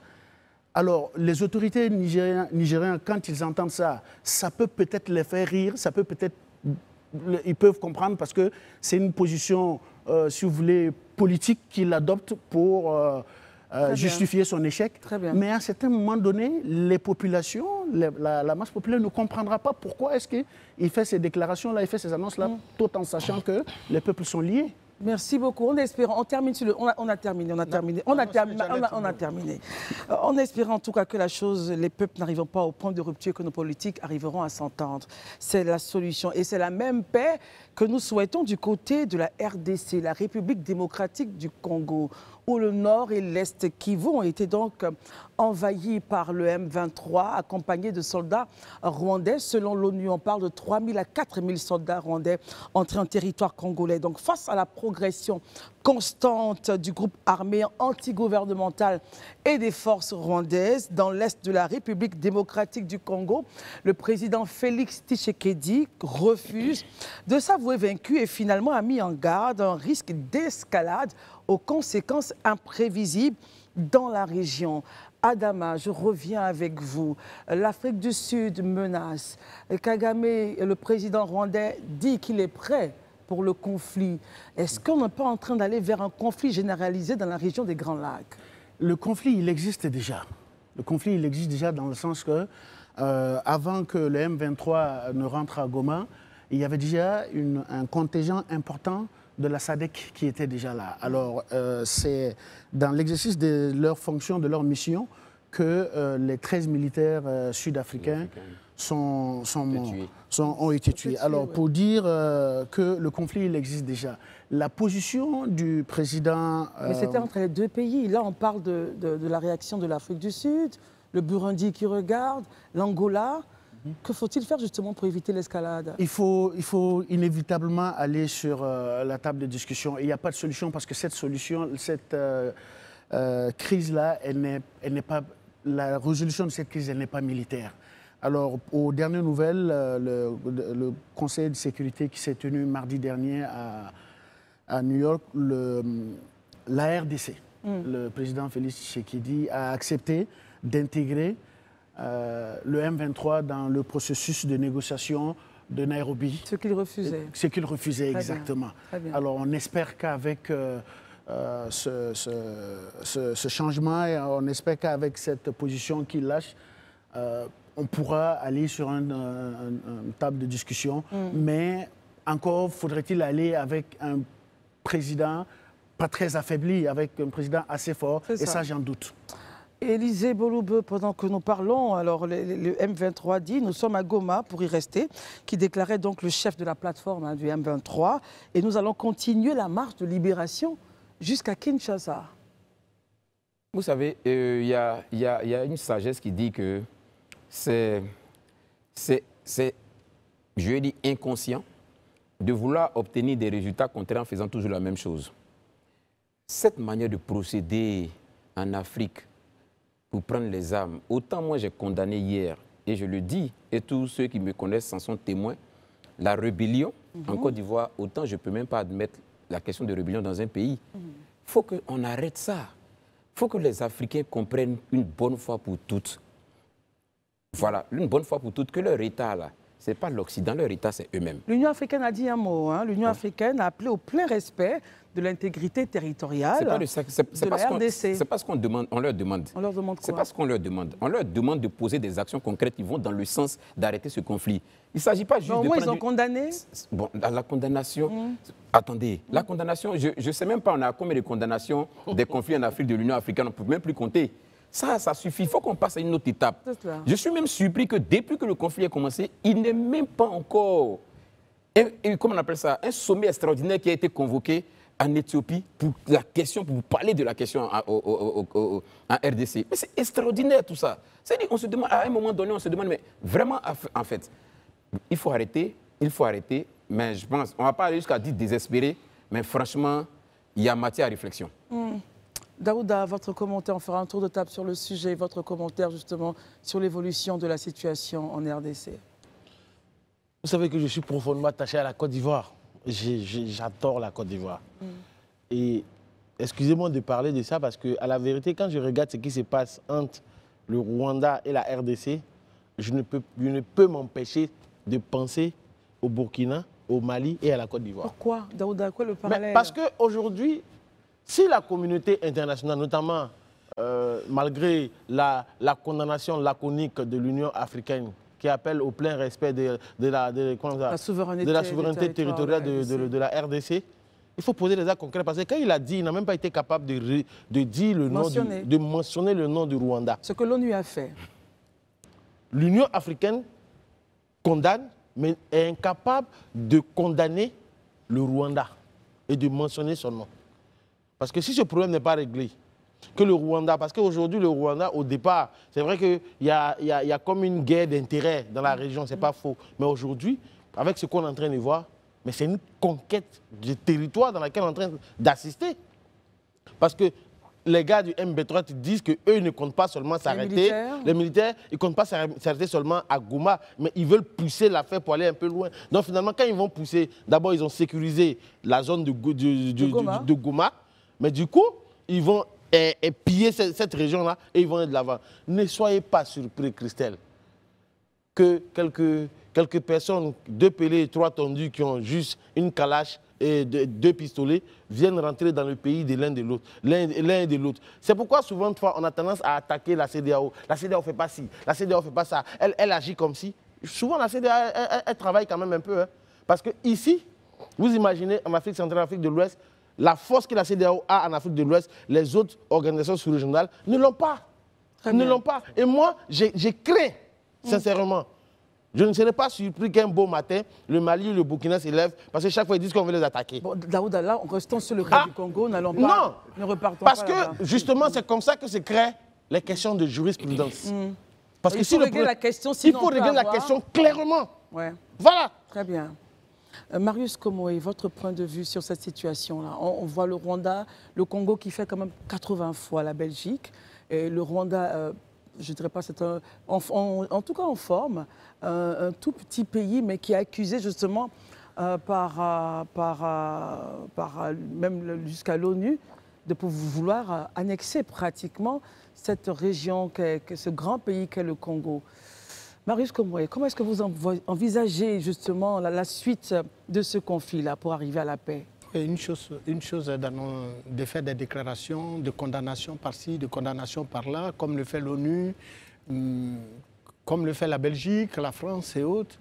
Alors, les autorités nigériennes, quand ils entendent ça, ça peut peut-être les faire rire, ça peut peut-être... Ils peuvent comprendre parce que c'est une position, si vous voulez, politique qu'ils adoptent pour... justifier son échec. Mais à un certain moment donné, les populations, la masse populaire ne comprendra pas pourquoi est-ce qu'il fait ces déclarations-là, il fait ces annonces-là, tout en sachant que les peuples sont liés. Merci beaucoup. On espère, on termine sur le, on a terminé. En espérant en tout cas que la chose, les peuples n'arrivent pas au point de rupture, que nos politiques arriveront à s'entendre. C'est la solution et c'est la même paix que nous souhaitons du côté de la RDC, la République démocratique du Congo, où le nord et l'est Kivu ont été donc envahis par le M23, accompagnés de soldats rwandais. Selon l'ONU, on parle de 3 000 à 4 000 soldats rwandais entrés en territoire congolais. Donc face à la progression constante du groupe armé antigouvernemental et des forces rwandaises dans l'est de la République démocratique du Congo, le président Félix Tshisekedi refuse de s'avouer vaincu et finalement a mis en garde un risque d'escalade aux conséquences imprévisibles dans la région. Adama, je reviens avec vous. L'Afrique du Sud menace. Kagame, le président rwandais, dit qu'il est prêt pour le conflit. Est-ce qu'on n'est pas en train d'aller vers un conflit généralisé dans la région des Grands Lacs? Le conflit, il existe déjà. Le conflit, il existe déjà dans le sens que, avant que le M23 ne rentre à Goma, il y avait déjà un contingent important de la SADC qui était déjà là. Alors, c'est dans l'exercice de leur fonction, de leur mission, que les 13 militaires sud-africains ont été tués. Alors, pour dire que le conflit, il existe déjà. La position du président... Mais c'était entre les deux pays. Là, on parle de la réaction de l'Afrique du Sud, le Burundi qui regarde, l'Angola. Que faut-il faire justement pour éviter l'escalade? Il faut inévitablement aller sur la table de discussion. Il n'y a pas de solution parce que cette crise-là, la résolution de cette crise, elle n'est pas militaire. Alors, aux dernières nouvelles, le Conseil de sécurité qui s'est tenu mardi dernier à New York, la RDC, le président Félix Tshisekedi, a accepté d'intégrer le M23 dans le processus de négociation de Nairobi. Ce qu'il refusait. Ce qu'il refusait, exactement. Très bien. Alors, on espère qu'avec ce changement, et on espère qu'avec cette position qu'il lâche, on pourra aller sur une table de discussion. Mais encore faudrait-il aller avec un président pas très affaibli, avec un président assez fort. Et ça, j'en doute. Élisée Boloube, pendant que nous parlons, alors le M23 dit « Nous sommes à Goma pour y rester », qui déclarait donc le chef de la plateforme du M23. Et nous allons continuer la marche de libération jusqu'à Kinshasa. Vous savez, il y a une sagesse qui dit que c'est, je vais dire, inconscient de vouloir obtenir des résultats contraires en faisant toujours la même chose. Cette manière de procéder en Afrique pour prendre les armes, autant moi j'ai condamné hier, et je le dis, et tous ceux qui me connaissent en sont témoins, la rébellion en Côte d'Ivoire, autant je ne peux même pas admettre la question de rébellion dans un pays. Il faut qu'on arrête ça. Il faut que les Africains comprennent une bonne fois pour toutes, voilà, une bonne fois pour toutes, que leur État, là, ce n'est pas l'Occident, leur État, c'est eux-mêmes. L'Union africaine a dit un mot. Hein. L'Union africaine a appelé au plein respect de l'intégrité territoriale de la RDC. C'est pas ce qu'on demande, on leur demande. On leur demande quoi? C'est pas ce qu'on leur demande. On leur demande de poser des actions concrètes qui vont dans le sens d'arrêter ce conflit. Il ne s'agit pas juste de... Au moins, ils ont condamné. Bon, la condamnation... Attendez, la condamnation, je ne sais même pas, on a combien de condamnations des conflits en Afrique de l'Union africaine, on ne peut même plus compter. Ça suffit. Il faut qu'on passe à une autre étape. Je suis même surpris que depuis que le conflit a commencé, il n'est même pas encore, comment on appelle ça, un sommet extraordinaire qui a été convoqué en Éthiopie pour parler de la question en RDC. Mais c'est extraordinaire tout ça. C'est-à-dire qu'on se demande, à un moment donné, on se demande, mais vraiment, en fait, il faut arrêter, mais je pense, on ne va pas aller jusqu'à dire désespéré, mais franchement, il y a matière à réflexion. Daouda, votre commentaire, on fera un tour de table sur le sujet, votre commentaire justement sur l'évolution de la situation en RDC. Vous savez que je suis profondément attaché à la Côte d'Ivoire. J'adore la Côte d'Ivoire. Et excusez-moi de parler de ça parce que, à la vérité, quand je regarde ce qui se passe entre le Rwanda et la RDC, je ne peux m'empêcher de penser au Burkina, au Mali et à la Côte d'Ivoire. Pourquoi, Daouda? Quoi le parallèle? Parce qu'aujourd'hui, si la communauté internationale, notamment malgré la condamnation laconique de l'Union africaine, qui appelle au plein respect de la souveraineté territoriale de la RDC, Il faut poser des actes concrets parce que quand il a dit, il n'a même pas été capable de dire le nom de mentionner le nom du Rwanda. Ce que l'ONU a fait. L'Union africaine condamne, mais est incapable de condamner le Rwanda et de mentionner son nom. Parce que si ce problème n'est pas réglé, que le Rwanda, parce qu'aujourd'hui le Rwanda, au départ, c'est vrai qu'il y a comme une guerre d'intérêts dans la région, c'est pas faux. Mais aujourd'hui, avec ce qu'on est en train de voir, mais c'est une conquête du territoire dans laquelle on est en train d'assister. Parce que les gars du MB3 te disent qu'eux ne comptent pas seulement s'arrêter. Les militaires, ils ne comptent pas s'arrêter seulement à Goma, mais ils veulent pousser l'affaire pour aller un peu loin. Donc finalement, quand ils vont pousser, d'abord ils ont sécurisé la zone de Goma, mais du coup, ils vont piller cette région-là et ils vont aller de l'avant. Ne soyez pas surpris, Christelle, que quelques personnes, 2 pellets et 3 tondus qui ont juste une calache et 2 pistolets viennent rentrer dans le pays de l'un et de l'autre. C'est pourquoi souvent on a tendance à attaquer la CEDEAO. La CEDEAO ne fait pas ci, la CEDEAO ne fait pas ça. Elle agit comme si. Souvent la CEDEAO, elle travaille quand même un peu. Hein. Parce que ici, vous imaginez en Afrique centrale, en Afrique de l'Ouest, la force que la CEDEAO a en Afrique de l'Ouest, les autres organisations sous-régionales ne l'ont pas. Ne l'ont pas. Et moi, j'ai craint, sincèrement. Je ne serais pas surpris qu'un beau matin, le Mali et le Burkina s'élèvent, parce que chaque fois ils disent qu'on veut les attaquer. Bon, Daouda, là, restons sur le cas du Congo, n'allons pas. Ne repartons parce pas que justement, c'est comme ça que se créent les questions de jurisprudence. Parce que il faut régler la question, sinon il faut régler la question clairement. Ouais. Voilà. Très bien. Marius Komoé, votre point de vue sur cette situation-là? On voit le Rwanda, le Congo qui fait quand même 80 fois la Belgique. Et le Rwanda, je ne dirais pas, c'est en tout cas en forme, un tout petit pays, mais qui est accusé justement par même jusqu'à l'ONU de vouloir annexer pratiquement cette région, ce grand pays qu'est le Congo. Marius Komoé, comment est-ce que vous envisagez justement la suite de ce conflit-là pour arriver à la paix? Une chose de faire des déclarations de condamnation par-ci, de condamnation par-là, comme le fait l'ONU, comme le fait la Belgique, la France et autres.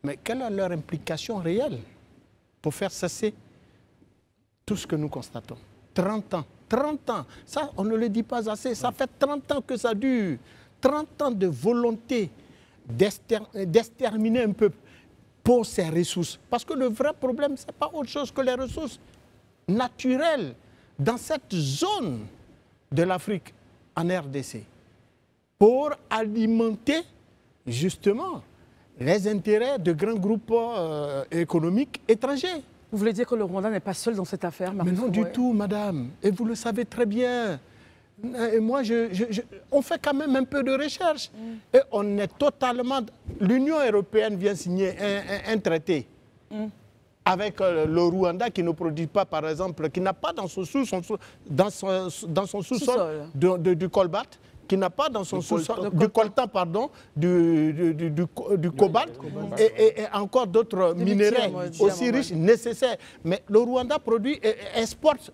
Mais quelle est leur implication réelle pour faire cesser tout ce que nous constatons? 30 ans, 30 ans, ça on ne le dit pas assez, ça fait 30 ans que ça dure. 30 ans de volonté d'exterminer un peuple pour ses ressources. Parce que le vrai problème, ce n'est pas autre chose que les ressources naturelles dans cette zone de l'Afrique en RDC pour alimenter justement les intérêts de grands groupes économiques étrangers. Vous voulez dire que le Rwanda n'est pas seul dans cette affaire, Marius? Mais non du tout, madame. Et vous le savez très bien. Et moi, on fait quand même un peu de recherche. Et on est totalement... L'Union européenne vient signer un traité avec le Rwanda qui ne produit pas, par exemple, qui n'a pas dans son sous-sol du colbart, qui n'a pas dans son sous-sol du coltan, pardon, du cobalt et encore d'autres minéraux aussi riches nécessaires. Mais le Rwanda produit et exporte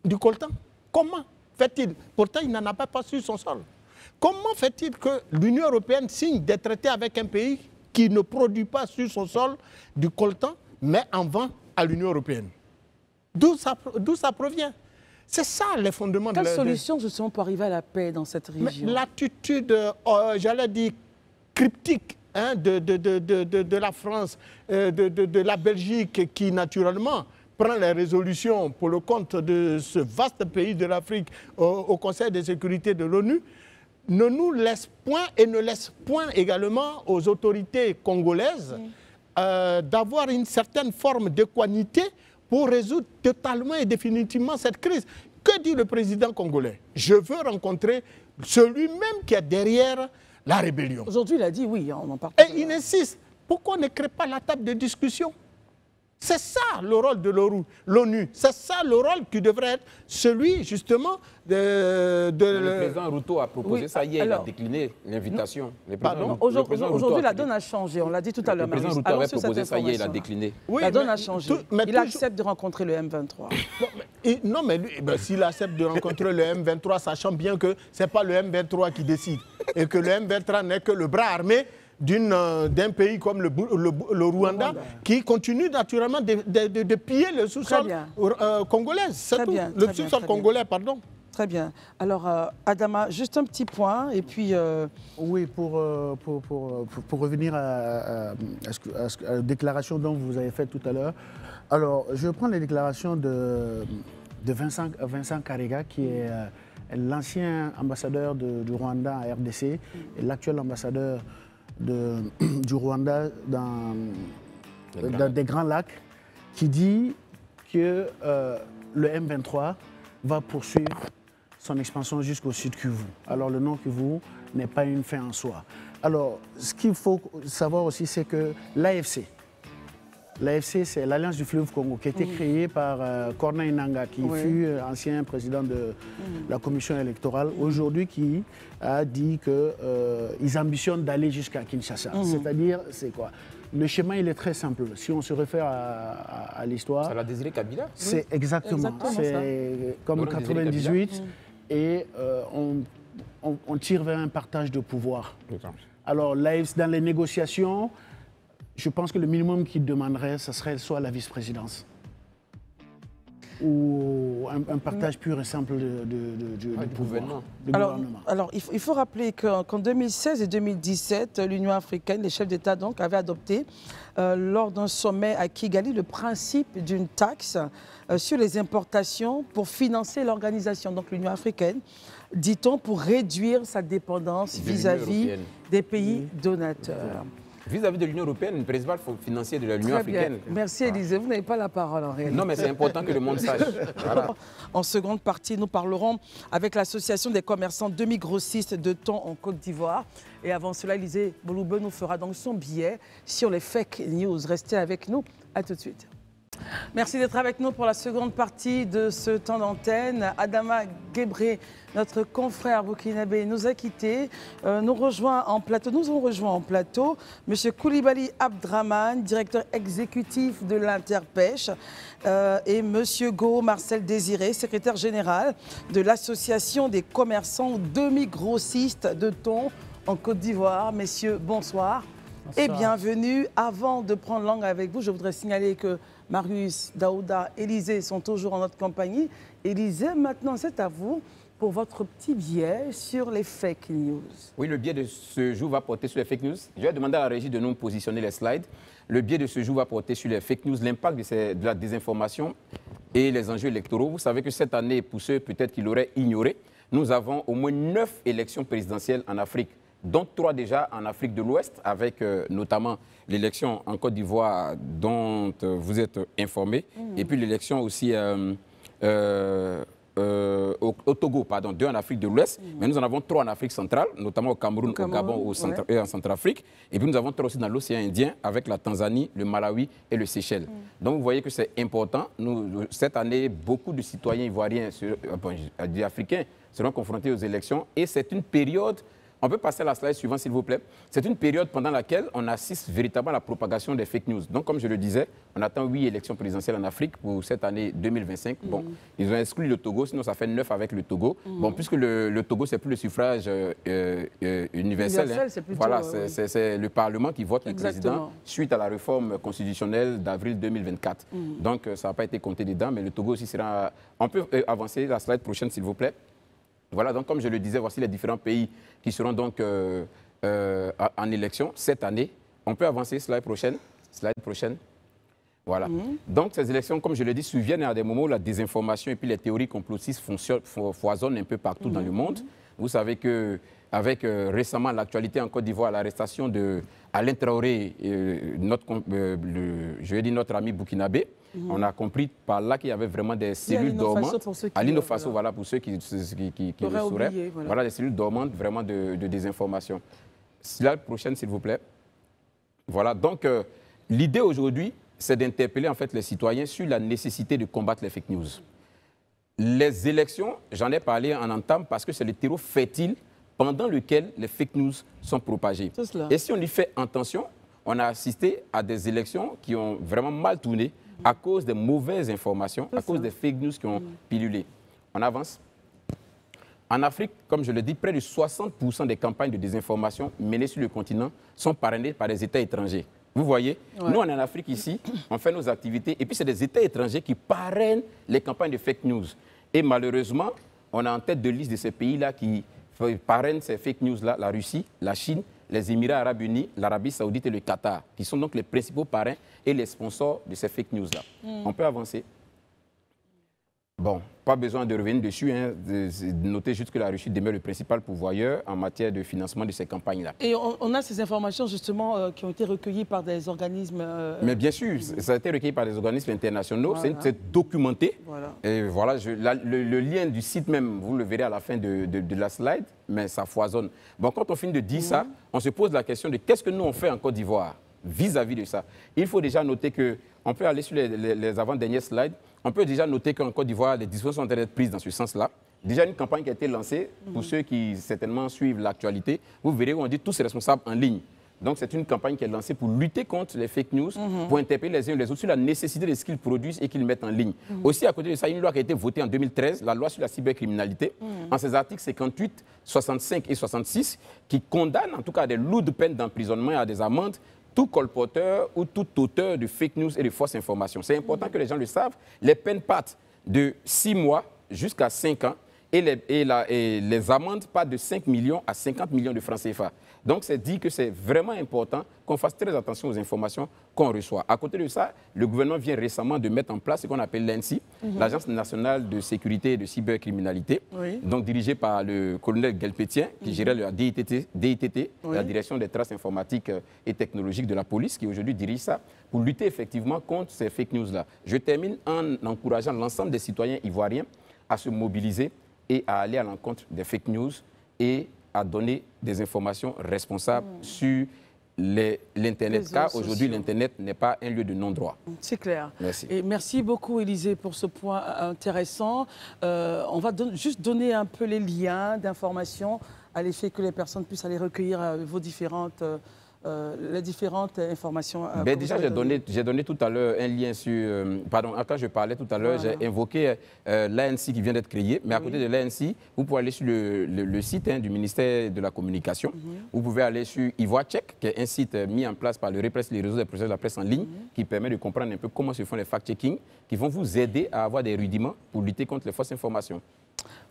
du coltan. Comment fait-il? Pourtant, il n'en a pas sur son sol. Comment fait-il que l'Union européenne signe des traités avec un pays qui ne produit pas sur son sol du coltan, mais en vend à l'Union européenne? D'où ça provient? C'est ça les fondements de la... Quelle solution justement pour arriver à la paix dans cette région? L'attitude, j'allais dire, cryptique hein, de la France, de la Belgique, qui naturellement prend les résolutions pour le compte de ce vaste pays de l'Afrique au Conseil de sécurité de l'ONU, ne nous laisse point et ne laisse point également aux autorités congolaises d'avoir une certaine forme d'équanimité pour résoudre totalement et définitivement cette crise. Que dit le président congolais? Je veux rencontrer celui-même qui est derrière la rébellion. Aujourd'hui, il a dit oui, on en parle. Et il insiste. Pourquoi on ne crée pas la table de discussion? C'est ça le rôle de l'ONU. C'est ça le rôle qui devrait être celui, justement, Le président Ruto a proposé ça hier, il a décliné l'invitation. Aujourd'hui, la donne a changé, on l'a dit tout à l'heure. Le président Ruto avait proposé ça hier, il a décliné. Oui, la donne a changé. Il accepte de rencontrer le M23. Non, mais s'il accepte de rencontrer le M23, sachant bien que ce n'est pas le M23 qui décide, et que le M23 n'est que le bras armé d'un pays comme le Rwanda, qui continue naturellement de piller le sous-sol congolais. C'est tout. Le sous-sol congolais, pardon. Très bien. Alors, Adama, juste un petit point, et puis... Oui, pour revenir à la déclaration dont vous avez faite tout à l'heure. Alors, je prends les déclarations de Vincent Karega, qui est l'ancien ambassadeur du Rwanda à RDC et l'actuel ambassadeur du Rwanda dans des Grands Lacs, qui dit que le M23 va poursuivre son expansion jusqu'au sud Kivu. Alors le nord Kivu n'est pas une fin en soi. Alors ce qu'il faut savoir aussi, c'est que l'AFC, c'est l'Alliance du fleuve Congo, qui a été créée par Corneille Nangaa, qui fut ancien président de la commission électorale, aujourd'hui qui a dit qu'ils ambitionnent d'aller jusqu'à Kinshasa. C'est-à-dire, c'est quoi? Le schéma, il est très simple. Si on se réfère à l'histoire... Ça l'a désiré Kabila? C'est exactement. C'est comme 98, et on tire vers un partage de pouvoir. Alors, dans les négociations, je pense que le minimum qu'il demanderait, ce serait soit la vice-présidence ou un partage pur et simple du pouvoir, du gouvernement. Alors, il faut rappeler qu'en 2016 et 2017, l'Union africaine, les chefs d'État donc, avaient adopté, lors d'un sommet à Kigali, le principe d'une taxe sur les importations pour financer l'organisation, donc l'Union africaine, dit-on, pour réduire sa dépendance vis-à-vis des pays donateurs. Vis-à-vis de l'Union européenne, le principal financier de l'Union africaine. Merci Élisée, vous n'avez pas la parole en réalité. Non, mais c'est important que le monde sache. Voilà. En seconde partie, nous parlerons avec l'Association des commerçants demi-grossistes de thon en Côte d'Ivoire. Et avant cela, Élisée Boloube nous fera donc son billet sur les fake news. Restez avec nous, à tout de suite. Merci d'être avec nous pour la seconde partie de ce temps d'antenne. Adama Guébré, notre confrère burkinabé, nous a quittés. Nous avons rejoint en plateau M. Koulibaly Abdraman, directeur exécutif de l'Interpêche, et M. Go Marcel Désiré, secrétaire général de l'Association des commerçants demi-grossistes de thon en Côte d'Ivoire. Messieurs, bonsoir. Et bienvenue. Avant de prendre langue avec vous, je voudrais signaler que Marius, Daouda, Élisée sont toujours en notre compagnie. Élisée, maintenant c'est à vous pour votre petit biais sur les fake news. Oui, le biais de ce jour va porter sur les fake news. Je vais demander à la régie de nous positionner les slides. Le biais de ce jour va porter sur les fake news, l'impact de la désinformation et les enjeux électoraux. Vous savez que cette année, pour ceux peut-être qui l'auraient ignoré, nous avons au moins 9 élections présidentielles en Afrique, dont 3 déjà en Afrique de l'Ouest, avec notamment l'élection en Côte d'Ivoire dont vous êtes informés, et puis l'élection aussi au Togo, pardon, 2 en Afrique de l'Ouest, mais nous en avons 3 en Afrique centrale, notamment au Cameroun, au Gabon et en Centrafrique, et puis nous avons 3 aussi dans l'océan Indien, avec la Tanzanie, le Malawi et le Seychelles. Donc vous voyez que c'est important. Nous, cette année, beaucoup de citoyens ivoiriens, africains, seront confrontés aux élections, et c'est une période... On peut passer à la slide suivante, s'il vous plaît. C'est une période pendant laquelle on assiste véritablement à la propagation des fake news. Donc, comme je le disais, on attend 8 élections présidentielles en Afrique pour cette année 2025. Bon, ils ont exclu le Togo, sinon ça fait 9 avec le Togo. Bon, puisque le Togo, c'est plus le suffrage universel. Hein. Voilà, c'est le Parlement qui vote le président suite à la réforme constitutionnelle d'avril 2024. Donc, ça n'a pas été compté dedans, mais le Togo aussi sera... On peut avancer la slide prochaine, s'il vous plaît. Voilà, donc comme je le disais, voici les différents pays qui seront donc en élection cette année. On peut avancer, slide prochaine. Voilà. Donc ces élections, comme je l'ai dit, surviennent à des moments où la désinformation et puis les théories complotistes foisonnent un peu partout dans le monde. Vous savez qu'avec récemment l'actualité en Côte d'Ivoire, l'arrestation de Alain Traoré, notre ami burkinabé, on a compris par là qu'il y avait vraiment des cellules dormantes. À Lino Faso, voilà, pour ceux qui le sauraient. Voilà, des cellules dormantes vraiment de désinformation. Slide prochaine, s'il vous plaît. Voilà, donc l'idée aujourd'hui, c'est d'interpeller en fait les citoyens sur la nécessité de combattre les fake news. Les élections, j'en ai parlé en entame parce que c'est le terreau fertile pendant lequel les fake news sont propagées. Et si on y fait attention, on a assisté à des élections qui ont vraiment mal tourné à cause des mauvaises informations, à cause des fake news qui ont pilulé. On avance. En Afrique, comme je le dis, près de 60% des campagnes de désinformation menées sur le continent sont parrainées par des États étrangers. Vous voyez, nous, on est en Afrique ici, on fait nos activités, et puis c'est des États étrangers qui parrainent les campagnes de fake news. Et malheureusement, on est en tête de liste de ces pays-là qui parrainent ces fake news-là, la Russie, la Chine, les Émirats arabes unis, l'Arabie saoudite et le Qatar, qui sont donc les principaux parrains et les sponsors de ces fake news-là. On peut avancer. Bon, pas besoin de revenir dessus, hein, de noter juste que la Russie demeure le principal pourvoyeur en matière de financement de ces campagnes-là. Et on a ces informations justement qui ont été recueillies par des organismes... Mais bien sûr, ça a été recueilli par des organismes internationaux, Voilà. c'est documenté. Voilà. Et voilà, le lien du site même, vous le verrez à la fin de la slide, mais ça foisonne. Bon, quand on finit de dire ça, on se pose la question de qu'est-ce que nous on fait en Côte d'Ivoire vis-à-vis de ça. Il faut déjà noter qu'on peut aller sur les avant-dernières slides, on peut déjà noter qu'en Côte d'Ivoire, les dispositions sont en train d'être prises dans ce sens-là. Déjà une campagne qui a été lancée, pour ceux qui certainement suivent l'actualité, vous verrez où on dit tous ces responsables en ligne. Donc c'est une campagne qui est lancée pour lutter contre les fake news, pour interpeller les uns et les autres sur la nécessité de ce qu'ils produisent et qu'ils mettent en ligne. Aussi à côté de ça, une loi qui a été votée en 2013, la loi sur la cybercriminalité, en ses articles 58, 65 et 66, qui condamne en tout cas à des lourdes peines d'emprisonnement et à des amendes tout colporteur ou tout auteur de fake news et de fausses informations. C'est important que les gens le savent. Les peines partent de 6 mois jusqu'à 5 ans et les amendes partent de 5 millions à 50 millions de francs CFA. Donc, c'est dit que c'est vraiment important qu'on fasse très attention aux informations qu'on reçoit. À côté de ça, le gouvernement vient récemment de mettre en place ce qu'on appelle l'ANSSI, l'Agence nationale de sécurité et de cybercriminalité, donc dirigée par le colonel Guelpétien, qui gérait la DITT, la Direction des traces informatiques et technologiques de la police, qui aujourd'hui dirige ça, pour lutter effectivement contre ces fake news-là. Je termine en encourageant l'ensemble des citoyens ivoiriens à se mobiliser et à aller à l'encontre des fake news et à donner des informations responsables sur l'Internet, car aujourd'hui, l'Internet n'est pas un lieu de non-droit. C'est clair. Merci. Et merci beaucoup, Élisée, pour ce point intéressant. On va juste donner un peu les liens d'informations à l'effet que les personnes puissent aller recueillir vos différentes... les différentes informations. Déjà, j'ai donné tout à l'heure un lien sur... pardon, quand je parlais tout à l'heure, j'ai invoqué l'ANSSI qui vient d'être créé. Mais à côté de l'ANSSI, vous pouvez aller sur le site du ministère de la Communication. Vous pouvez aller sur IvoiCheck, qui est un site mis en place par le REPRESS, les réseaux des professionnels de la presse en ligne, qui permet de comprendre un peu comment se font les fact-checking, qui vont vous aider à avoir des rudiments pour lutter contre les fausses informations.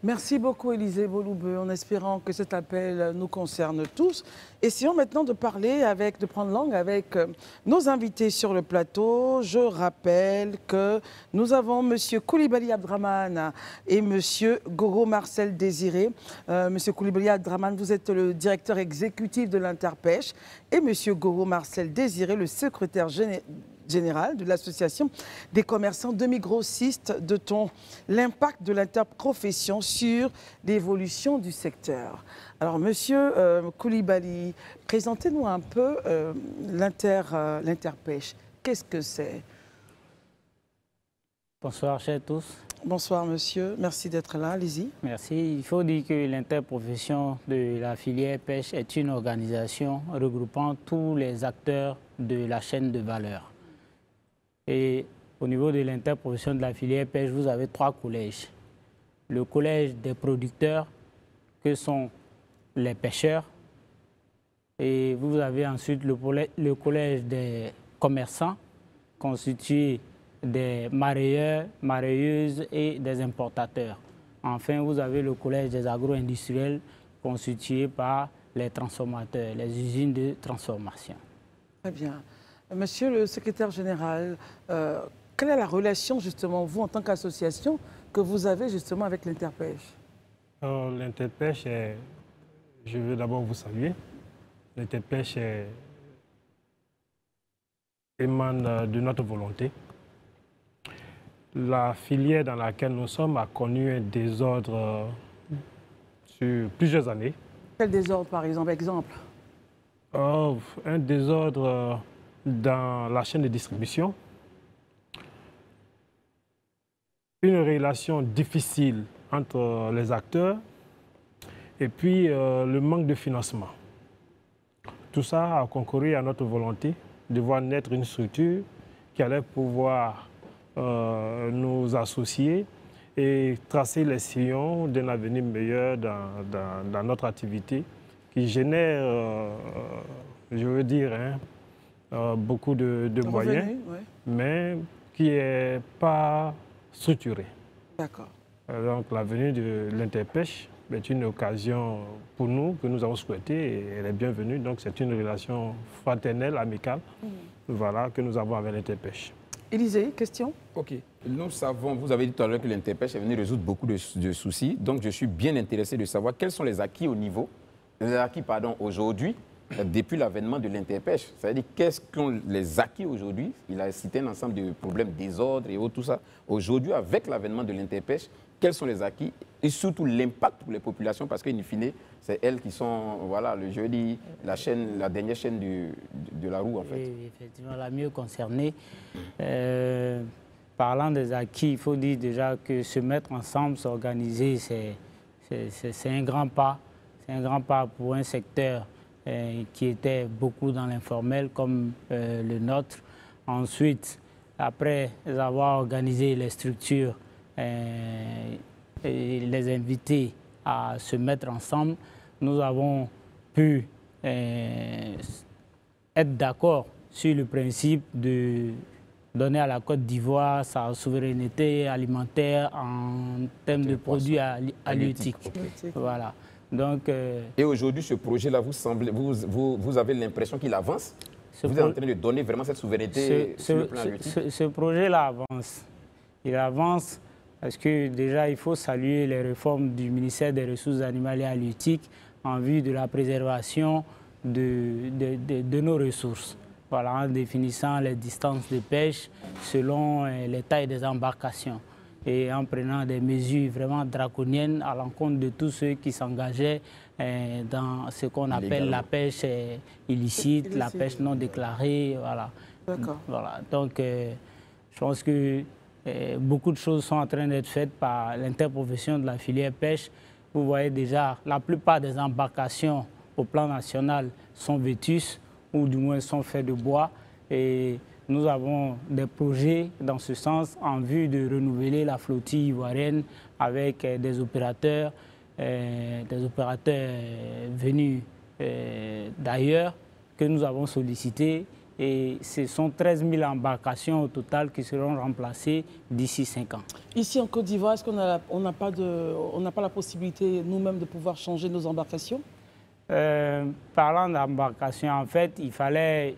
Merci beaucoup, Élisée Boloubeu, en espérant que cet appel nous concerne tous. Essayons maintenant de parler de prendre langue avec nos invités sur le plateau. Je rappelle que nous avons M. Coulibaly Abdraman et M. Goro Marcel Désiré. M. Coulibaly Abdraman, vous êtes le directeur exécutif de l'Interpêche et M. Goro Marcel Désiré, le secrétaire général de l'Association des commerçants demi-grossistes de thon. L'impact de l'interprofession sur l'évolution du secteur. Alors, Monsieur Coulibaly, présentez-nous un peu l'Interpêche. Qu'est-ce que c'est? Bonsoir, chers tous. Bonsoir, monsieur. Merci d'être là. Allez-y. Merci. Il faut dire que l'interprofession de la filière pêche est une organisation regroupant tous les acteurs de la chaîne de valeur. Et au niveau de l'interprofession de la filière pêche, vous avez 3 collèges. Le collège des producteurs, que sont les pêcheurs. Et vous avez ensuite le collège des commerçants, constitué des marailleurs, marailleuses et des importateurs. Enfin, vous avez le collège des agro-industriels, constitué par les transformateurs, les usines de transformation. Très bien. Monsieur le secrétaire général, quelle est la relation, justement, vous, en tant qu'association, que vous avez, justement, avec l'Interpêche? L'Interpêche, je veux d'abord vous saluer. L'Interpêche émane de notre volonté. La filière dans laquelle nous sommes a connu un désordre sur plusieurs années. Quel désordre, par exemple? Un désordre dans la chaîne de distribution, une relation difficile entre les acteurs et puis le manque de financement. Tout ça a concouru à notre volonté de voir naître une structure qui allait pouvoir nous associer et tracer les sillons d'un avenir meilleur dans notre activité qui génère, je veux dire, beaucoup de moyens, ouais. mais qui n'est pas structuré. D'accord. Donc la venue de l'Interpêche est une occasion pour nous que nous avons souhaité et elle est bienvenue. Donc c'est une relation fraternelle, amicale, voilà, que nous avons avec l'Interpêche. Élisée, question? Ok. Nous savons, vous avez dit tout à l'heure que l'Interpêche est venu résoudre beaucoup de soucis. Donc je suis bien intéressé de savoir quels sont les acquis aujourd'hui, depuis l'avènement de l'Interpêche. C'est-à-dire qu'est-ce qu'ont les acquis aujourd'hui. Il a cité un ensemble de problèmes, désordre et autres, tout ça. Aujourd'hui, avec l'avènement de l'Interpêche, quels sont les acquis et surtout l'impact pour les populations, parce qu'in fine, c'est elles qui sont, voilà, le jeudi, la dernière chaîne de la roue, en fait. Oui, effectivement, la mieux concernée. Parlant des acquis, il faut dire déjà que se mettre ensemble, s'organiser, c'est un grand pas. C'est un grand pas pour un secteur qui était beaucoup dans l'informel, comme le nôtre. Ensuite, après avoir organisé les structures, et les inviter à se mettre ensemble, nous avons pu être d'accord sur le principe de donner à la Côte d'Ivoire sa souveraineté alimentaire en termes de produits halieutiques. Okay. Voilà. Donc, et aujourd'hui, ce projet-là, vous avez l'impression qu'il avance? Vous êtes en train de donner vraiment cette souveraineté sur le plan halieutique? Ce projet-là avance. Il avance parce que déjà, il faut saluer les réformes du ministère des Ressources animales et halieutiques en vue de la préservation de nos ressources. Voilà, en définissant les distances de pêche selon les tailles des embarcations et en prenant des mesures vraiment draconiennes à l'encontre de tous ceux qui s'engageaient dans ce qu'on appelle la pêche illicite, la pêche non déclarée. Voilà. D'accord. Voilà. Donc, je pense que beaucoup de choses sont en train d'être faites par l'interprofession de la filière pêche. Vous voyez déjà, la plupart des embarcations au plan national sont vétustes ou du moins sont faites de bois. Et nous avons des projets dans ce sens en vue de renouveler la flottille ivoirienne avec des opérateurs venus d'ailleurs que nous avons sollicités. Et ce sont 13 000 embarcations au total qui seront remplacées d'ici 5 ans. Ici en Côte d'Ivoire, est-ce qu'on n'a pas la possibilité nous-mêmes de pouvoir changer nos embarcations? Parlant d'embarcations, en fait, il fallait...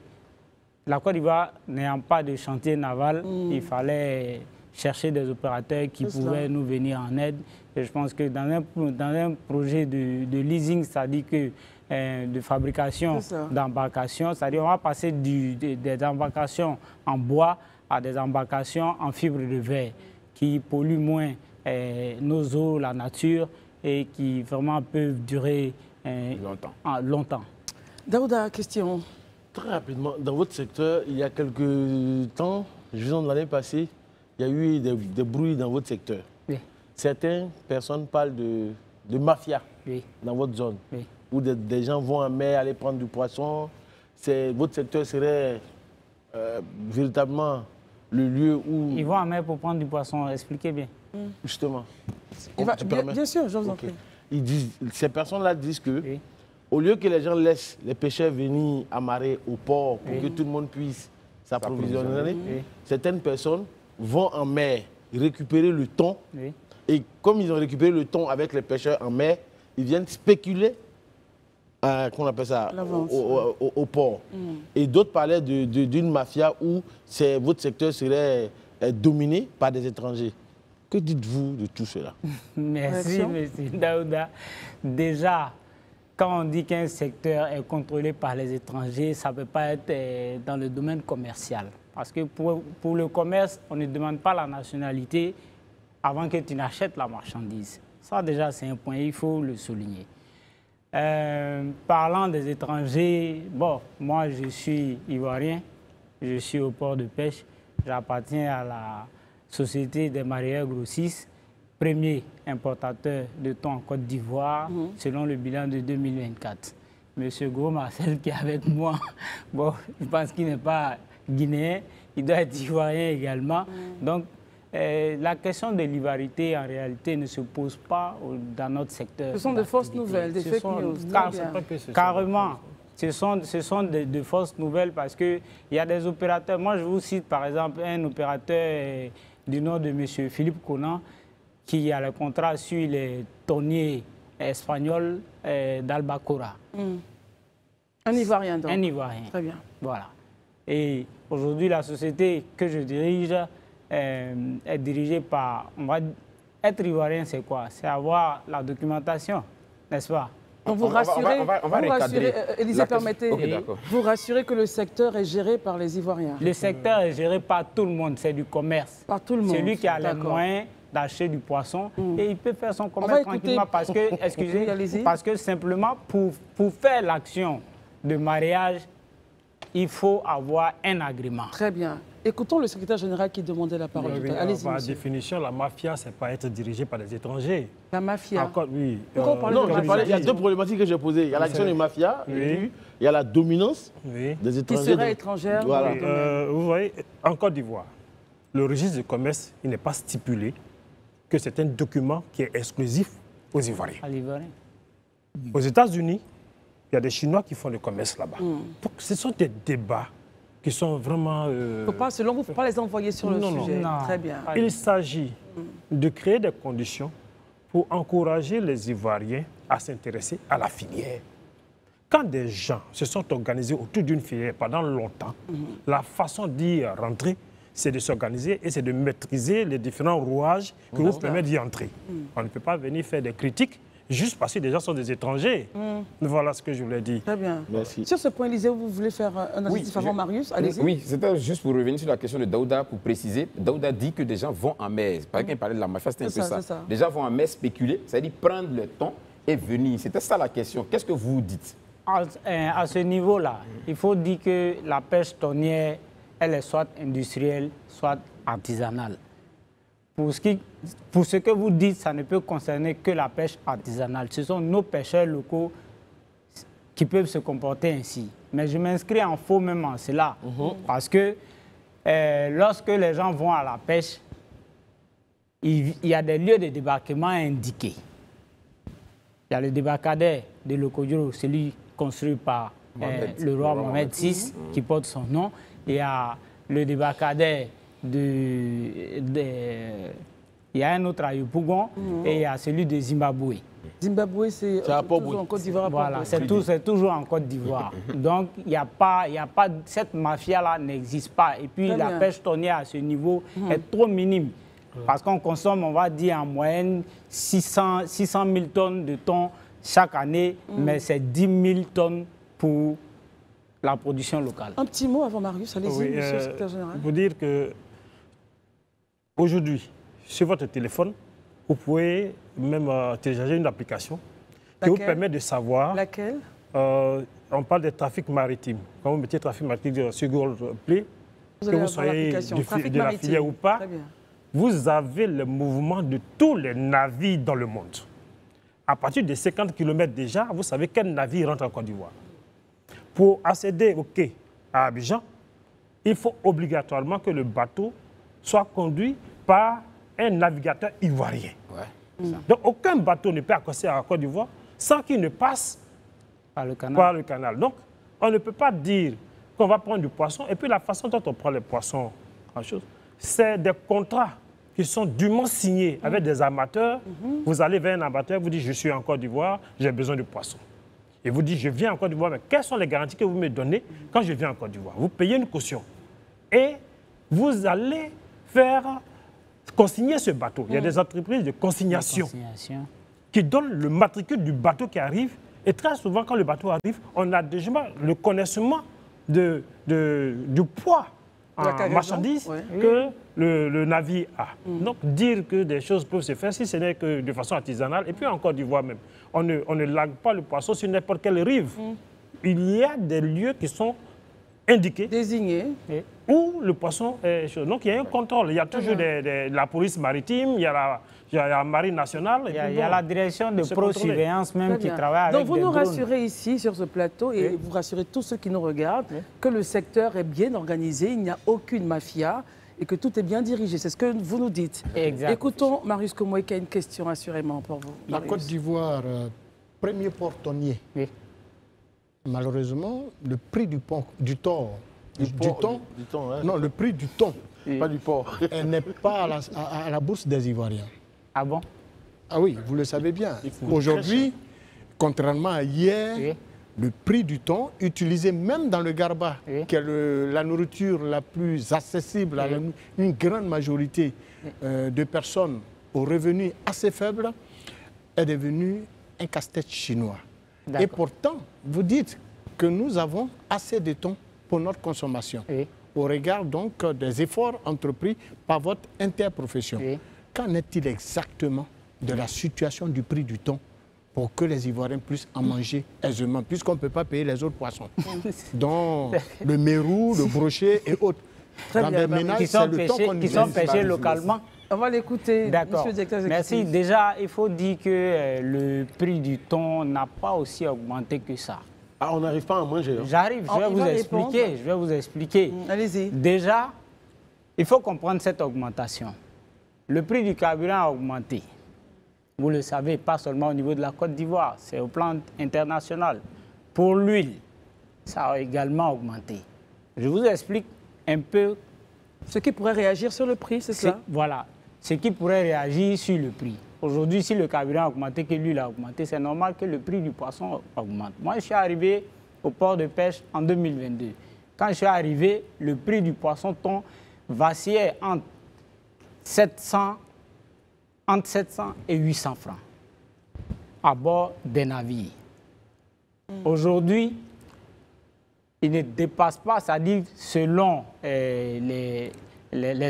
La Côte d'Ivoire n'ayant pas de chantier naval, il fallait chercher des opérateurs qui pouvaient nous venir en aide. Et je pense que dans un projet de leasing, c'est-à-dire que de fabrication d'embarcations, c'est-à-dire on va passer des embarcations en bois à des embarcations en fibre de verre qui polluent moins nos eaux, la nature et qui vraiment peuvent durer longtemps. Daouda, question. Très rapidement, dans votre secteur, il y a quelques temps, disons l'année passée, il y a eu des bruits dans votre secteur. Oui. Certaines personnes parlent de mafia dans votre zone, où des gens vont en mer aller prendre du poisson. Votre secteur serait véritablement le lieu où... Ils vont en mer pour prendre du poisson, expliquez bien. Justement. Bien sûr, je vous en prie. Ces personnes-là disent que, au lieu que les gens laissent les pêcheurs venir amarrer au port pour que tout le monde puisse s'approvisionner, certaines personnes vont en mer récupérer le thon. Et comme ils ont récupéré le thon avec les pêcheurs en mer, ils viennent spéculer, qu'on appelle ça, au port. Et d'autres parlaient d'une mafia où votre secteur serait dominé par des étrangers. Que dites-vous de tout cela? Merci, M. Daouda. Déjà, quand on dit qu'un secteur est contrôlé par les étrangers, ça ne peut pas être dans le domaine commercial. Parce que pour le commerce, on ne demande pas la nationalité avant que tu n'achètes la marchandise. Ça, déjà, c'est un point, il faut le souligner. Parlant des étrangers, bon, moi, je suis ivoirien, je suis au port de pêche, j'appartiens à la Société des mareyeurs grossistes, premier importateur de thon en Côte d'Ivoire, selon le bilan de 2024. Monsieur Gros Marcel, qui est avec moi, bon, je pense qu'il n'est pas guinéen, il doit être ivoirien également. Donc, la question de l'ivarité, en réalité, ne se pose pas dans notre secteur. Ce sont de fausses nouvelles, des fake news. Carrément. Ce sont de fausses nouvelles parce qu'il y a des opérateurs. Moi, je vous cite par exemple un opérateur du nom de M. Philippe Conan qui a le contrat sur les tonniers espagnols d'Albacora. Un Ivoirien donc. Un Ivoirien. Très bien. Voilà. Et aujourd'hui, la société que je dirige est dirigée par... On va être Ivoirien, c'est quoi? C'est avoir la documentation, n'est-ce pas? Donc vous rassurez, Élisée, permettez, Okay, vous rassurez que le secteur est géré par les Ivoiriens. Le secteur est géré par tout le monde, c'est du commerce. Par tout le monde. Celui qui a les moyens d'acheter du poisson et il peut faire son commerce tranquillement parce que, excusez, parce que simplement pour faire l'action de mariage, il faut avoir un agrément. Très bien. Écoutons le secrétaire général qui demandait la parole. Allez-y, par monsieur. définition, la mafia, ce n'est pas être dirigé par des étrangers. La mafia. Encore, oui. Pourquoi on parle Non, de je parlais, il y a mafia? deux problématiques que j'ai posées. Il y a la question des mafias, Oui. et puis il y a la dominance Oui. des Qui étrangers. serait étrangère. Voilà. dans le domaine. Vous voyez, en Côte d'Ivoire, le registre de commerce, il n'est pas stipulé que c'est un document qui est exclusif aux Ivoiriens. À l'Ivoirien. Aux États-Unis, il y a des Chinois qui font le commerce là-bas. Donc, ce sont des débats qui sont vraiment... Selon vous, il ne faut pas les envoyer sur le Non, sujet. non. Très bien. Il s'agit de créer des conditions pour encourager les Ivoiriens à s'intéresser à la filière. Quand des gens se sont organisés autour d'une filière pendant longtemps, la façon d'y rentrer, c'est de s'organiser et c'est de maîtriser les différents rouages qui vous permettent d'y entrer. On ne peut pas venir faire des critiques juste parce que des gens sont des étrangers. Voilà ce que je voulais dire. Très bien. Merci. Sur ce point, Élisée, vous voulez faire un adjectif avant Marius? Allez-y. Oui, c'était juste pour revenir sur la question de Daouda, pour préciser. Daouda dit que des gens vont en mer. Par exemple, il parlait de la mafia, c'était un peu ça. ça. Des gens vont en mer spéculer, c'est-à-dire prendre le temps et venir. C'était ça la question. Qu'est-ce que vous dites? À ce niveau-là, il faut dire que la pêche tonnière, elle est soit industrielle, soit artisanale. Pour ce que vous dites, ça ne peut concerner que la pêche artisanale. Ce sont nos pêcheurs locaux qui peuvent se comporter ainsi. Mais je m'inscris en faux même en cela. Parce que lorsque les gens vont à la pêche, il y a des lieux de débarquement indiqués. Il y a le débarcadère de Lokodjoro, celui construit par le roi Mohamed VI, qui porte son nom. Il y a le débarcadère il y a un autre à Yopougon et il y a celui de Zimbabwe. Zimbabwe, c'est toujours en Côte d'Ivoire. Voilà, c'est toujours en Côte d'Ivoire. Donc, il y a pas, cette mafia-là n'existe pas. Et puis, la pêche tonnière à ce niveau est trop minime. Parce qu'on consomme, on va dire, en moyenne 600 000 tonnes de thon chaque année, mais c'est 10 000 tonnes pour la production locale. Un petit mot avant Marius, allez-y, monsieur le secrétaire général. Pour dire que aujourd'hui, sur votre téléphone, vous pouvez même télécharger une application qui vous permet de savoir... Laquelle? On parle des trafics maritimes. Quand vous mettez trafic maritime sur Google Play, que vous soyez de la filière ou pas, vous avez le mouvement de tous les navires dans le monde. À partir de 50 km déjà, vous savez quel navire rentre en Côte d'Ivoire. Pour accéder au quai à Abidjan, il faut obligatoirement que le bateau soit conduit par un navigateur ivoirien. Donc aucun bateau ne peut accoster à la Côte d'Ivoire sans qu'il ne passe par le canal. Donc on ne peut pas dire qu'on va prendre du poisson et puis la façon dont on prend les poissons, c'est des contrats qui sont dûment signés avec des amateurs. Vous allez vers un amateur, vous dites je suis en Côte d'Ivoire, j'ai besoin de poisson. Et vous dites, je viens en Côte d'Ivoire, mais quelles sont les garanties que vous me donnez quand je viens en Côte d'Ivoire? Vous payez une caution. Et vous allez faire consigner ce bateau. Il y a des entreprises de consignation qui donnent le matricule du bateau qui arrive. Et très souvent, quand le bateau arrive, on a déjà le connaissement du poids en marchandises que le navire a. Donc, dire que des choses peuvent se faire, si ce n'est que de façon artisanale, et puis en Côte d'Ivoire même, on ne lague pas le poisson sur n'importe quelle rive. Il y a des lieux qui sont indiqués, désignés, où le poisson est chaud. Donc, il y a un contrôle. Il y a toujours la police maritime, il y a la marine nationale. Il y a la direction de pro-surveillance même qui travaille avec des drones. Donc, vous nous rassurez ici, sur ce plateau, et vous rassurez tous ceux qui nous regardent, que le secteur est bien organisé, il n'y a aucune mafia. et que tout est bien dirigé. C'est ce que vous nous dites. Exact. Écoutons Marius Komoé qui a une question assurément pour vous. La Marius. Côte d'Ivoire, premier port tonnier. Oui. Malheureusement, le prix du thon, Du thon, hein. non, le prix du thon Pas du porc. elle n'est pas à la bourse des Ivoiriens. Ah bon? Ah oui, vous le savez bien. Aujourd'hui, contrairement à hier, Oui. le prix du thon, utilisé même dans le Garba, Oui. qui est la nourriture la plus accessible à une grande majorité de personnes aux revenus assez faibles, est devenu un casse-tête chinois. D'accord. Et pourtant, vous dites que nous avons assez de thon pour notre consommation, Oui. au regard donc des efforts entrepris par votre interprofession. Oui. Qu'en est-il exactement de la situation du prix du thon pour que les Ivoiriens puissent en manger aisément, puisqu'on ne peut pas payer les autres poissons, dont le mérou, le brochet et autres. Très Dans bien, des Marie. ménages, Qui c'est sont le thon qu'on pêchés, utilise. localement. On va l'écouter, D'accord. monsieur le directeur Merci. exécutif. Déjà, il faut dire que le prix du thon n'a pas aussi augmenté que ça. Ah, on n'arrive pas à en manger. Hein. J'arrive, Oh, il va répondre. je vais vous expliquer. Allez-y. Déjà, il faut comprendre cette augmentation. Le prix du carburant a augmenté. Vous le savez, pas seulement au niveau de la Côte d'Ivoire, c'est au plan international. Pour l'huile, ça a également augmenté. Je vous explique un peu. Ce qui pourrait réagir sur le prix, c'est cela? Voilà, ce qui pourrait réagir sur le prix. Aujourd'hui, si le carburant a augmenté, que l'huile a augmenté, c'est normal que le prix du poisson augmente. Moi, je suis arrivé au port de pêche en 2022. Quand je suis arrivé, le prix du poisson thon vacillait entre 700 et 800 francs à bord des navires. Aujourd'hui, il ne dépasse pas, c'est-à-dire selon les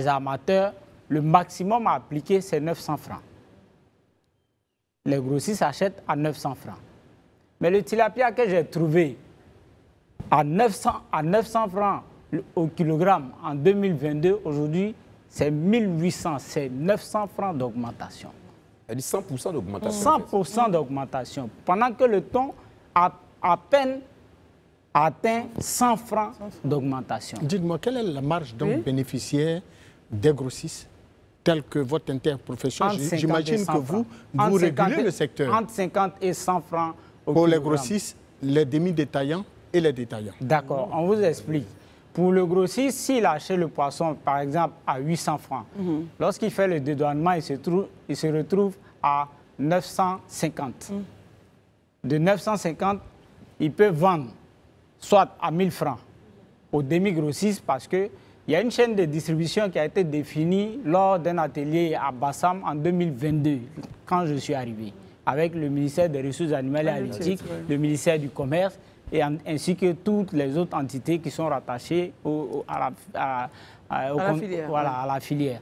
armateurs, le maximum à appliquer, c'est 900 francs. Les grossistes achètent à 900 francs. Mais le tilapia que j'ai trouvé à 900 francs au kilogramme en 2022, aujourd'hui, c'est 1800, c'est 900 francs d'augmentation. Elle dit 100% d'augmentation. 100% d'augmentation. Pendant que le thon a à peine atteint 100 francs d'augmentation. Dites-moi, quelle est la marge donc Oui. bénéficiaire des grossistes, telle que votre interprofession? Entre 50 et J'imagine 100 que vous francs. régulez le secteur. Entre 50 et 100 francs au Pour les kilogramme. grossistes, les demi-détaillants et les détaillants. D'accord, on vous explique. Pour le grossiste, s'il achète le poisson, par exemple, à 800 francs, lorsqu'il fait le dédouanement, il se retrouve à 950. De 950, il peut vendre soit à 1000 francs au demi-grossiste parce qu'il y a une chaîne de distribution qui a été définie lors d'un atelier à Bassam en 2022, quand je suis arrivé, avec le ministère des Ressources animales et halieutiques, le ministère du Commerce, et ainsi que toutes les autres entités qui sont rattachées à la filière. Voilà, à la filière.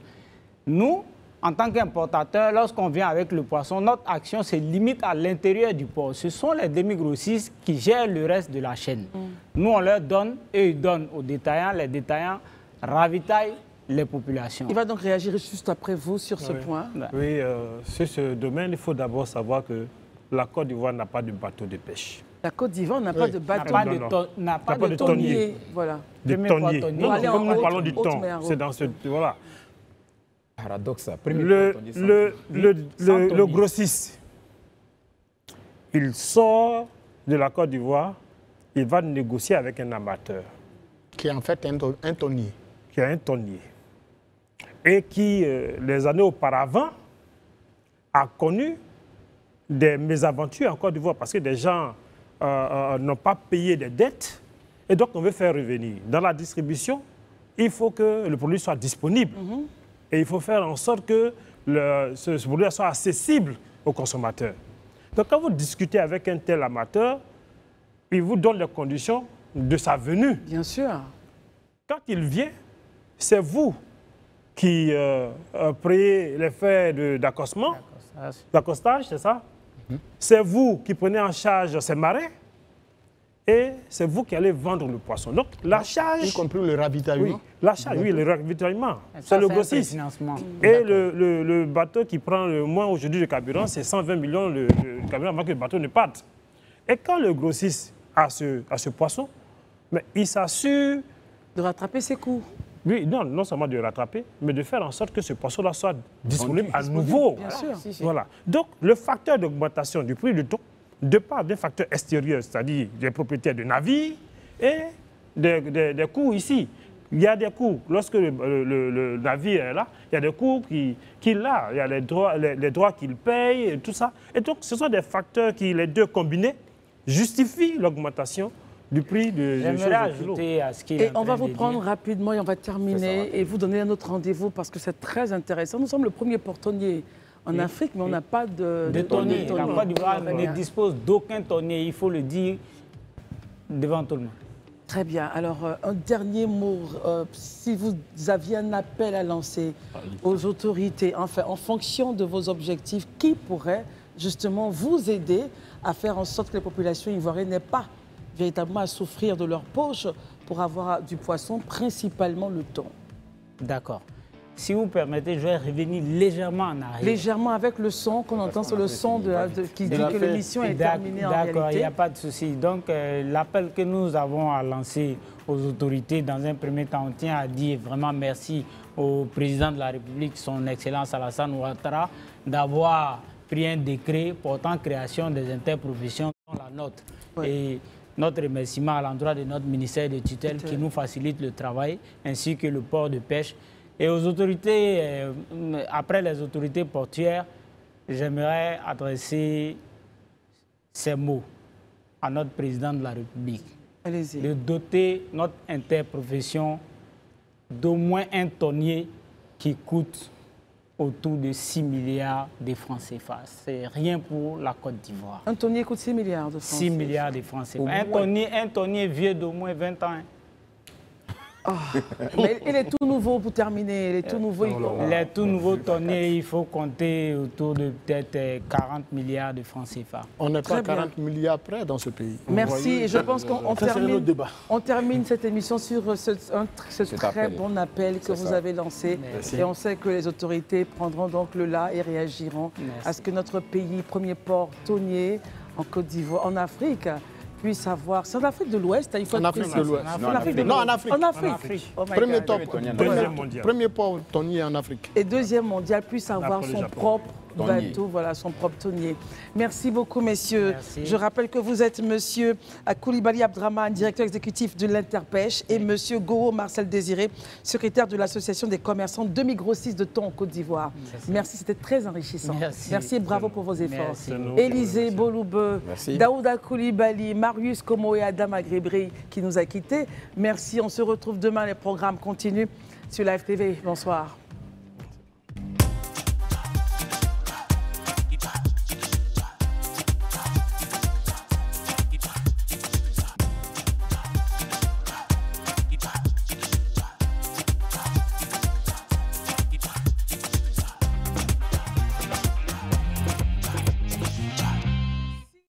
Nous, en tant qu'importateurs, lorsqu'on vient avec le poisson, notre action se limite à l'intérieur du port. Ce sont les demi-grossistes qui gèrent le reste de la chaîne. Nous, on leur donne, eux, ils donnent aux détaillants. Les détaillants ravitaillent les populations. Il va donc réagir juste après vous sur ce point. Oui, sur ce domaine, il faut d'abord savoir que la Côte d'Ivoire n'a pas de bateau de pêche. La Côte d'Ivoire n'a pas de bateau. N'a pas pas de de tonnier. Voilà. Des Premier point tonniers. tonnier. Non, Aller comme en nous parlons du haute thon, mer, c'est dans ce... Voilà. Paradoxe, ça. Le grossiste, il sort de la Côte d'Ivoire, il va négocier avec un amateur Qui est en fait un tonnier. qui a un tonnier et qui, les années auparavant, a connu des mésaventures en Côte d'Ivoire parce que des gens n'ont pas payé des dettes et donc on veut faire revenir. Dans la distribution, il faut que le produit soit disponible et il faut faire en sorte que ce produit soit accessible aux consommateurs. Donc quand vous discutez avec un tel amateur, il vous donne les conditions de sa venue. Bien sûr. Quand il vient, c'est vous qui payez les frais d'accostage, c'est ça? C'est vous qui prenez en charge ces marins et c'est vous qui allez vendre le poisson. Donc la charge... Y compris le ravitaillement. Oui, la charge, oui, le ravitaillement. Ça, C'est le un grossiste. préfinancement. Et le bateau qui prend le moins aujourd'hui de carburant, c'est 120 millions de carburant avant que le bateau ne parte. Et quand le grossiste a ce poisson, mais il s'assure... De rattraper ses coûts. Oui, non seulement de rattraper, mais de faire en sorte que ce poisson-là soit disponible à nouveau. Bien sûr. Voilà. Donc, le facteur d'augmentation du prix du thon dépend des facteurs extérieurs, c'est-à-dire des propriétaires de navires et des coûts ici. Il y a des coûts, lorsque le navire est là, il y a des coûts qu'il a, il y a les droits qu'il paye, et tout ça. Et donc, ce sont des facteurs qui, les deux combinés, justifient l'augmentation du prix de J'aimerais ajouter à ce qu'il est Et on va vous prendre rapidement et on va terminer et vous donner un autre rendez-vous parce que c'est très intéressant. Nous sommes le premier portonnier en Afrique, mais on n'a pas de tonnier. La Côte d'Ivoire ne dispose d'aucun tonnier, il faut le dire devant tout le monde. Très bien. Alors, un dernier mot. Si vous aviez un appel à lancer aux autorités, enfin, en fonction de vos objectifs, qui pourrait justement vous aider à faire en sorte que les populations ivoiriennes n'aient pas véritablement à souffrir de leur poche pour avoir du poisson, principalement le thon? D'accord. Si vous permettez, je vais revenir légèrement en arrière. Légèrement avec le son qu'on entend sur le son qui dit que l'émission est terminée en réalité. D'accord, il n'y a pas de souci. Donc, l'appel que nous avons à lancer aux autorités, dans un premier temps, on tient à dire vraiment merci au président de la République, son Excellence Alassane Ouattara, d'avoir pris un décret portant création des interprofessions dans la note. Ouais. Et notre remerciement à l'endroit de notre ministère de tutelle qui nous facilite le travail, ainsi que le port de pêche. Et aux autorités, après les autorités portuaires, j'aimerais adresser ces mots à notre président de la République. Allez-y. De doter notre interprofession d'au moins un tonnier qui coûte autour de 6 milliards de francs CFA. C'est rien pour la Côte d'Ivoire. Un tonnier coûte 6 milliards de francs. 6 milliards de francs CFA. Un tonnier vieux d'au moins 20 ans. Oh. Mais il est tout nouveau pour terminer. Il est tout nouveau. Les tout nouveaux tonniers, il faut compter autour de peut-être 40 milliards de francs CFA. On n'est pas 40 milliards près dans ce pays. Merci. Et je pense qu'on termine cette émission sur ce très bon appel que vous avez lancé. Merci. Et on sait que les autorités prendront donc le là et réagiront à ce que notre pays, premier port tonnier en Côte d'Ivoire, en Afrique, puisse avoir... C'est en Afrique de l'Ouest, il faut être précis. Non, en Afrique. En Afrique. Oh premier port tonnier en Afrique. Et deuxième mondial puisse avoir son propre bateau, voilà, son propre tonnier. Merci beaucoup, messieurs. Merci. Je rappelle que vous êtes monsieur Koulibaly Abdraman, directeur exécutif de l'Interpêche, et monsieur Goro Marcel Désiré, secrétaire de l'Association des commerçants demi-grossistes de thon en Côte d'Ivoire. Merci, c'était très enrichissant. Merci et bravo pour vos efforts. Élisée Boloube, Daouda Koulibaly, Marius Como et Adam Agrébri qui nous a quittés. Merci, on se retrouve demain, les programmes continuent sur Live TV. Bonsoir.